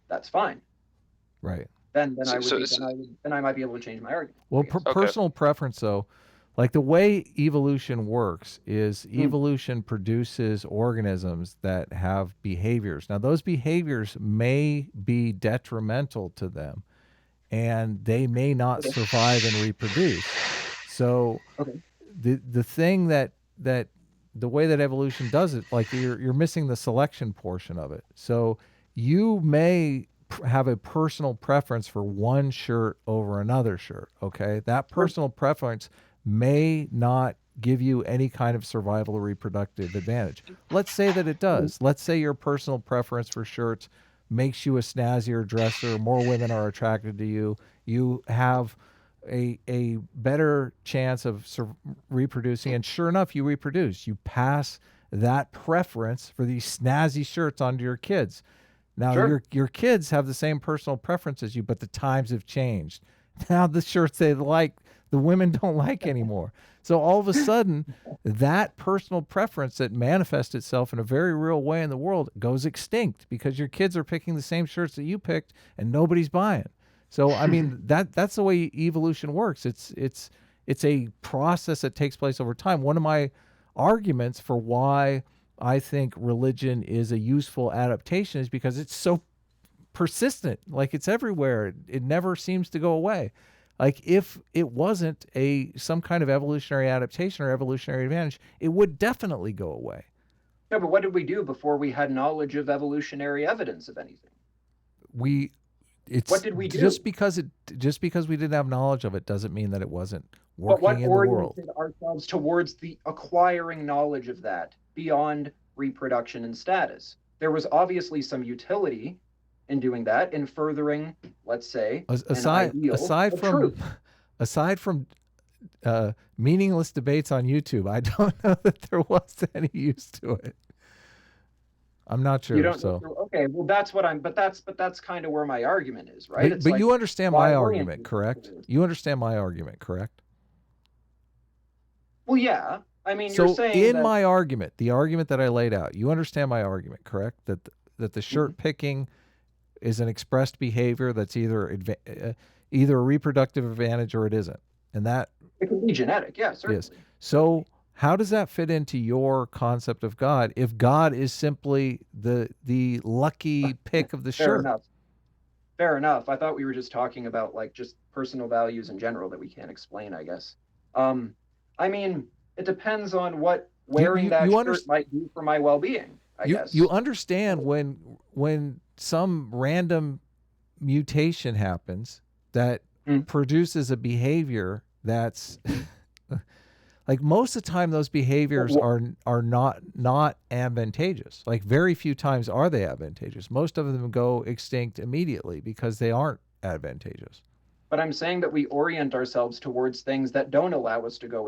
[SPEAKER 2] that's fine.
[SPEAKER 1] Right.
[SPEAKER 2] Then I might be able to change my argument.
[SPEAKER 1] Well, personal preference, though, like the way evolution works is evolution produces organisms that have behaviors. Now, those behaviors may be detrimental to them, and they may not survive and reproduce. So the thing that the way that evolution does it, like you're missing the selection portion of it. So you may have a personal preference for one shirt over another shirt. Okay, that personal preference may not give you any kind of survival or reproductive advantage. Let's say that it does. Let's say your personal preference for shirts makes you a snazzier dresser, more women are attracted to you, you have a better chance of reproducing, and sure enough, you reproduce. You pass that preference for these snazzy shirts onto your kids. Now, your kids have the same personal preference as you, but the times have changed. Now the shirts they like, the women don't like anymore. So all of a sudden, that personal preference that manifests itself in a very real way in the world goes extinct because your kids are picking the same shirts that you picked and nobody's buying. So, I mean, that's the way evolution works. It's It's a process that takes place over time. One of my arguments for why I think religion is a useful adaptation is because it's so persistent. Like, it's everywhere. It never seems to go away. Like, if it wasn't some kind of evolutionary adaptation or evolutionary advantage, it would definitely go away.
[SPEAKER 2] No, but what did we do before we had knowledge of evolutionary evidence of anything? What did we do?
[SPEAKER 1] Just because we didn't have knowledge of it doesn't mean that it wasn't working
[SPEAKER 2] but what
[SPEAKER 1] in the world.
[SPEAKER 2] oriented ourselves towards the acquiring knowledge of that beyond reproduction and status? There was obviously some utility in doing that, in furthering, let's say,
[SPEAKER 1] aside from meaningless debates on YouTube, I don't know that there was any use to it. I'm not sure.
[SPEAKER 2] You don't. Okay, well, that's what I'm. But that's kind of where my argument is, right?
[SPEAKER 1] But like, you understand my argument, correct? You understand my argument, correct?
[SPEAKER 2] Well, yeah. I mean,
[SPEAKER 1] so
[SPEAKER 2] you're saying
[SPEAKER 1] in my argument, the argument that I laid out, you understand my argument, correct? That the shirt picking is an expressed behavior that's either a reproductive advantage or it isn't, and that
[SPEAKER 2] it can be genetic. Yeah, certainly.
[SPEAKER 1] Yes. So how does that fit into your concept of God if God is simply the lucky pick of the shirt?
[SPEAKER 2] Fair enough. I thought we were just talking about like just personal values in general that we can't explain, I guess. I mean, it depends on what wearing that shirt might do for my well-being, I guess.
[SPEAKER 1] You understand when some random mutation happens that produces a behavior that's like, most of the time those behaviors are not advantageous. Like, very few times are they advantageous. Most of them go extinct immediately because they aren't advantageous.
[SPEAKER 2] But I'm saying that we orient ourselves towards things that don't allow us to go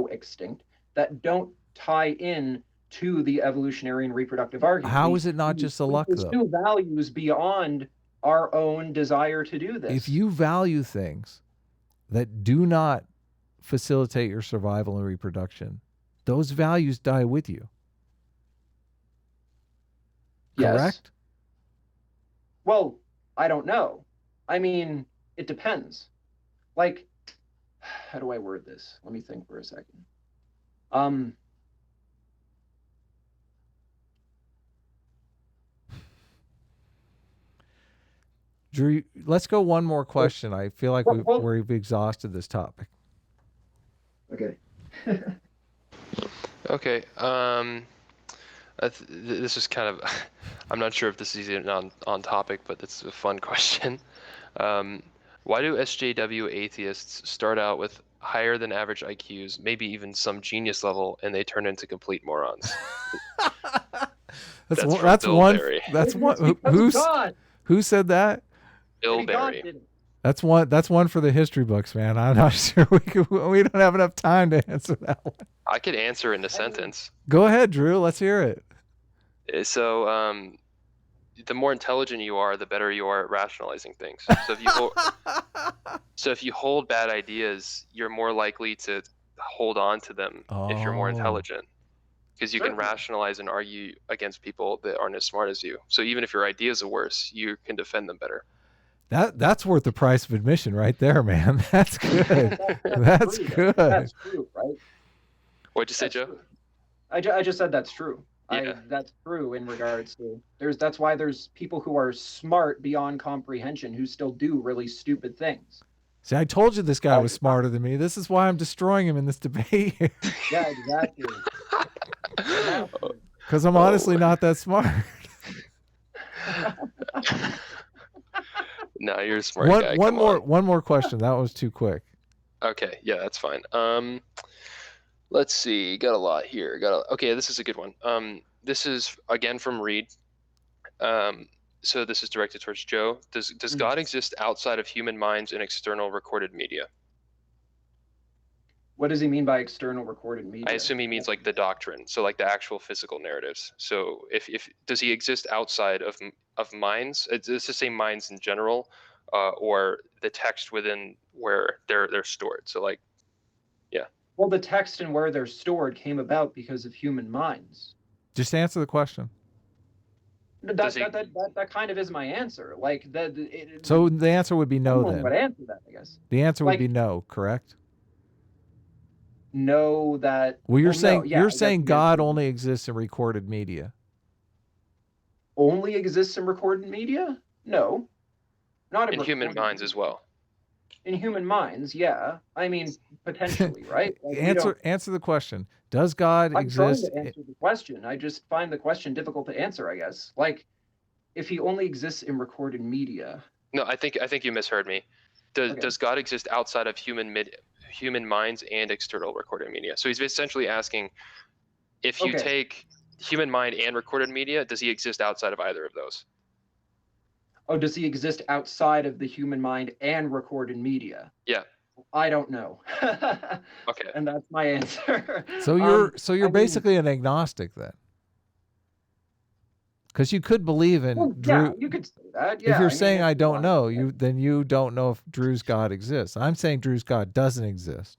[SPEAKER 2] extinct, that don't tie in to the evolutionary and reproductive argument.
[SPEAKER 1] How is it not just the luck, though?
[SPEAKER 2] Pursue values beyond our own desire to do this.
[SPEAKER 1] If you value things that do not facilitate your survival and reproduction, those values die with you.
[SPEAKER 2] Yes.
[SPEAKER 1] Correct?
[SPEAKER 2] Well, I don't know. I mean, it depends. Like, how do I word this? Let me think for a second.
[SPEAKER 1] Drew, let's go one more question. I feel like we've exhausted this topic.
[SPEAKER 2] Okay.
[SPEAKER 3] Okay. This is kind of, I'm not sure if this is even on topic, but it's a fun question. Why do SJW atheists start out with higher than average IQs, maybe even some genius level, and they turn into complete morons?
[SPEAKER 1] That's one. Who said that?
[SPEAKER 3] Bill Barry.
[SPEAKER 1] That's one for the history books, man. I'm not sure we don't have enough time to answer that one.
[SPEAKER 3] I could answer in a sentence.
[SPEAKER 1] Go ahead, Drew. Let's hear it.
[SPEAKER 3] So, the more intelligent you are, the better you are at rationalizing things. So if you hold bad ideas, you're more likely to hold on to them if you're more intelligent, because you can rationalize and argue against people that aren't as smart as you. So even if your ideas are worse, you can defend them better.
[SPEAKER 1] That's worth the price of admission right there, man. That's good. That's good.
[SPEAKER 2] That's true, right?
[SPEAKER 3] What'd you say, Joe?
[SPEAKER 2] True. I just said that's true.
[SPEAKER 3] Yeah.
[SPEAKER 2] That's true in regards to that's why there's people who are smart beyond comprehension who still do really stupid things.
[SPEAKER 1] See, I told you this guy was smarter than me. This is why I'm destroying him in this debate.
[SPEAKER 2] Yeah, exactly.
[SPEAKER 1] Because I'm honestly not that smart.
[SPEAKER 3] No, you're a smart guy.
[SPEAKER 1] One more question. That was too quick.
[SPEAKER 3] Okay, yeah, that's fine. Let's see. Got a lot here. Okay, this is a good one. This is again from Reed. So this is directed towards Joe. Does God exist outside of human minds and external recorded media?
[SPEAKER 2] What does he mean by external recorded media?
[SPEAKER 3] I assume he means like the doctrine, so like the actual physical narratives. So if does he exist outside of minds? It's the same minds in general, or the text within where they're stored. So like, yeah.
[SPEAKER 2] Well, the text and where they're stored came about because of human minds.
[SPEAKER 1] Just answer the question.
[SPEAKER 2] That kind of is my answer. Like
[SPEAKER 1] so the answer would be no then.
[SPEAKER 2] Would answer that, I guess.
[SPEAKER 1] The answer would be no, correct?
[SPEAKER 2] know that.
[SPEAKER 1] Well, you're
[SPEAKER 2] no,
[SPEAKER 1] saying
[SPEAKER 2] yeah, I
[SPEAKER 1] you're
[SPEAKER 2] guess
[SPEAKER 1] saying
[SPEAKER 2] the
[SPEAKER 1] God
[SPEAKER 2] answer
[SPEAKER 1] only exists in recorded media.
[SPEAKER 2] only exists in recorded media? No, not in
[SPEAKER 3] In human
[SPEAKER 2] recorded
[SPEAKER 3] minds
[SPEAKER 2] media.
[SPEAKER 3] as well.
[SPEAKER 2] In human minds, yeah. I mean, potentially, right? Like, we don't.
[SPEAKER 1] Answer the question. Does God
[SPEAKER 2] I'm trying
[SPEAKER 1] exist?
[SPEAKER 2] to answer the question. I just find the question difficult to answer, I guess. Like, if he only exists in recorded media.
[SPEAKER 3] No, I think you misheard me.
[SPEAKER 2] Okay.
[SPEAKER 3] Does God exist outside of human minds and external recorded media? So he's essentially asking, if you
[SPEAKER 2] Okay.
[SPEAKER 3] take human mind and recorded media, does he exist outside of either of those?
[SPEAKER 2] Oh, does he exist outside of the human mind and recorded media?
[SPEAKER 3] Yeah.
[SPEAKER 2] I don't know.
[SPEAKER 3] Okay.
[SPEAKER 2] And that's my answer.
[SPEAKER 1] So you're
[SPEAKER 2] I mean,
[SPEAKER 1] basically an agnostic then, because you could believe in
[SPEAKER 2] well,
[SPEAKER 1] Drew.
[SPEAKER 2] yeah, you could say that. Yeah,
[SPEAKER 1] If you're
[SPEAKER 2] I mean,
[SPEAKER 1] saying
[SPEAKER 2] if
[SPEAKER 1] I
[SPEAKER 2] you
[SPEAKER 1] don't
[SPEAKER 2] want
[SPEAKER 1] know,
[SPEAKER 2] to.
[SPEAKER 1] then you don't know if Drew's God exists. I'm saying Drew's God doesn't exist.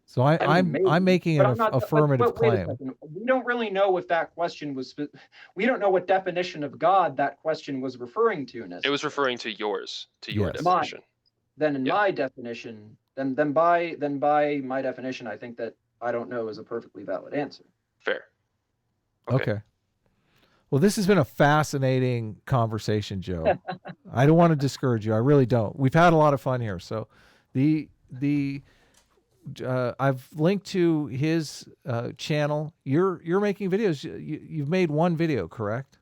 [SPEAKER 1] So
[SPEAKER 2] I mean, maybe,
[SPEAKER 1] I'm making
[SPEAKER 2] but
[SPEAKER 1] an
[SPEAKER 2] I'm not.
[SPEAKER 1] affirmative
[SPEAKER 2] But wait a
[SPEAKER 1] claim.
[SPEAKER 2] second. We don't really know if that question was. We don't know what definition of God that question was referring to.
[SPEAKER 3] It was referring to yours, to your
[SPEAKER 1] Yes.
[SPEAKER 3] definition.
[SPEAKER 2] Then in
[SPEAKER 3] Yeah.
[SPEAKER 2] my definition, then by my definition, I think that I don't know is a perfectly valid answer.
[SPEAKER 3] Fair.
[SPEAKER 1] Okay. Well, this has been a fascinating conversation, Joe. I don't want to discourage you. I really don't. We've had a lot of fun here. So I've linked to his channel. You're making videos. You've made one video, correct?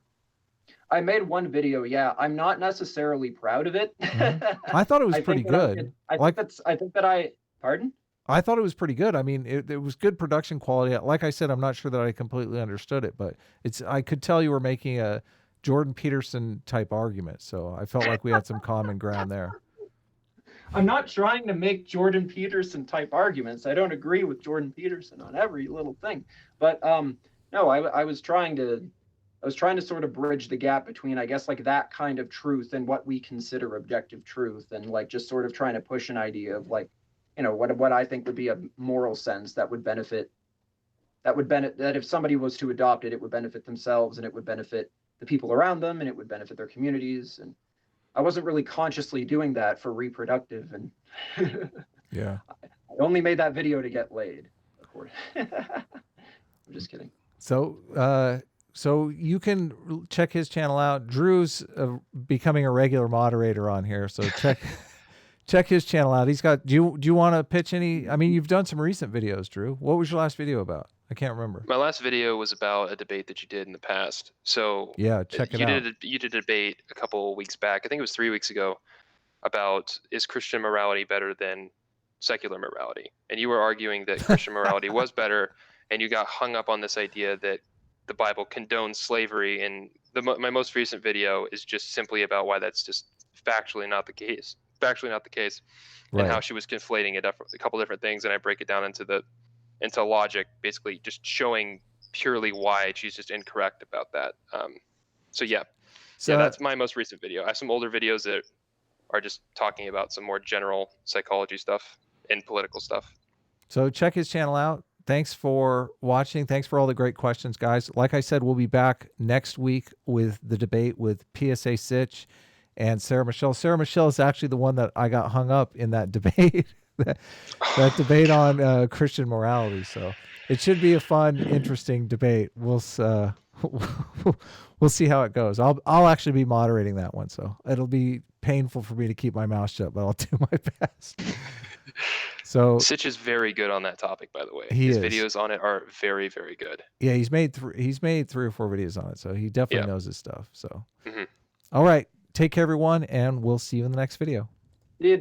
[SPEAKER 2] I made one video. Yeah, I'm not necessarily proud of it.
[SPEAKER 1] I thought it was pretty good.
[SPEAKER 2] Pardon?
[SPEAKER 1] I thought it was pretty good. I mean, it was good production quality. Like I said, I'm not sure that I completely understood it, but I could tell you were making a Jordan Peterson type argument. So I felt like we had some common ground there.
[SPEAKER 2] I'm not trying to make Jordan Peterson type arguments. I don't agree with Jordan Peterson on every little thing. But no, I was trying to sort of bridge the gap between, I guess, like that kind of truth and what we consider objective truth, and like just sort of trying to push an idea of like, you know, what I think would be a moral sense that would benefit, that if somebody was to adopt it, it would benefit themselves and it would benefit the people around them and it would benefit their communities. And I wasn't really consciously doing that for reproductive, and
[SPEAKER 1] yeah,
[SPEAKER 2] I only made that video to get laid. I'm just kidding.
[SPEAKER 1] So you can check his channel out. Drew's becoming a regular moderator on here, so check his channel out. He's got. Do you want to pitch any? I mean, you've done some recent videos, Drew. What was your last video about? I can't remember.
[SPEAKER 3] My last video was about a debate that you did in the past. So
[SPEAKER 1] yeah, check it out.
[SPEAKER 3] You did a debate a couple weeks back. I think it was 3 weeks ago, about is Christian morality better than secular morality? And you were arguing that Christian morality was better, and you got hung up on this idea that the Bible condones slavery. And my most recent video is just simply about why that's just factually not the case.
[SPEAKER 1] Right.
[SPEAKER 3] And how she was conflating a couple different things, and I break it down into logic, basically just showing purely why she's just incorrect about that. So that's my most recent video. I have some older videos that are just talking about some more general psychology stuff and political stuff.
[SPEAKER 1] So check his channel out. Thanks for watching. Thanks for all the great questions, guys. Like I said, we'll be back next week with the debate with PSA Sitch and Sarah Michelle. Sarah Michelle is actually the one that I got hung up in that debate. that debate on Christian morality. So it should be a fun, interesting debate. We'll see how it goes. I'll actually be moderating that one, so it'll be painful for me to keep my mouth shut, but I'll do my best. So
[SPEAKER 3] Sitch is very good on that topic, by the way.
[SPEAKER 1] His
[SPEAKER 3] videos on it are very, very good.
[SPEAKER 1] Yeah, he's made 3 or 4 videos on it, so he definitely knows his stuff. So
[SPEAKER 3] Mm-hmm.
[SPEAKER 1] All right, take care, everyone, and we'll see you in the next video.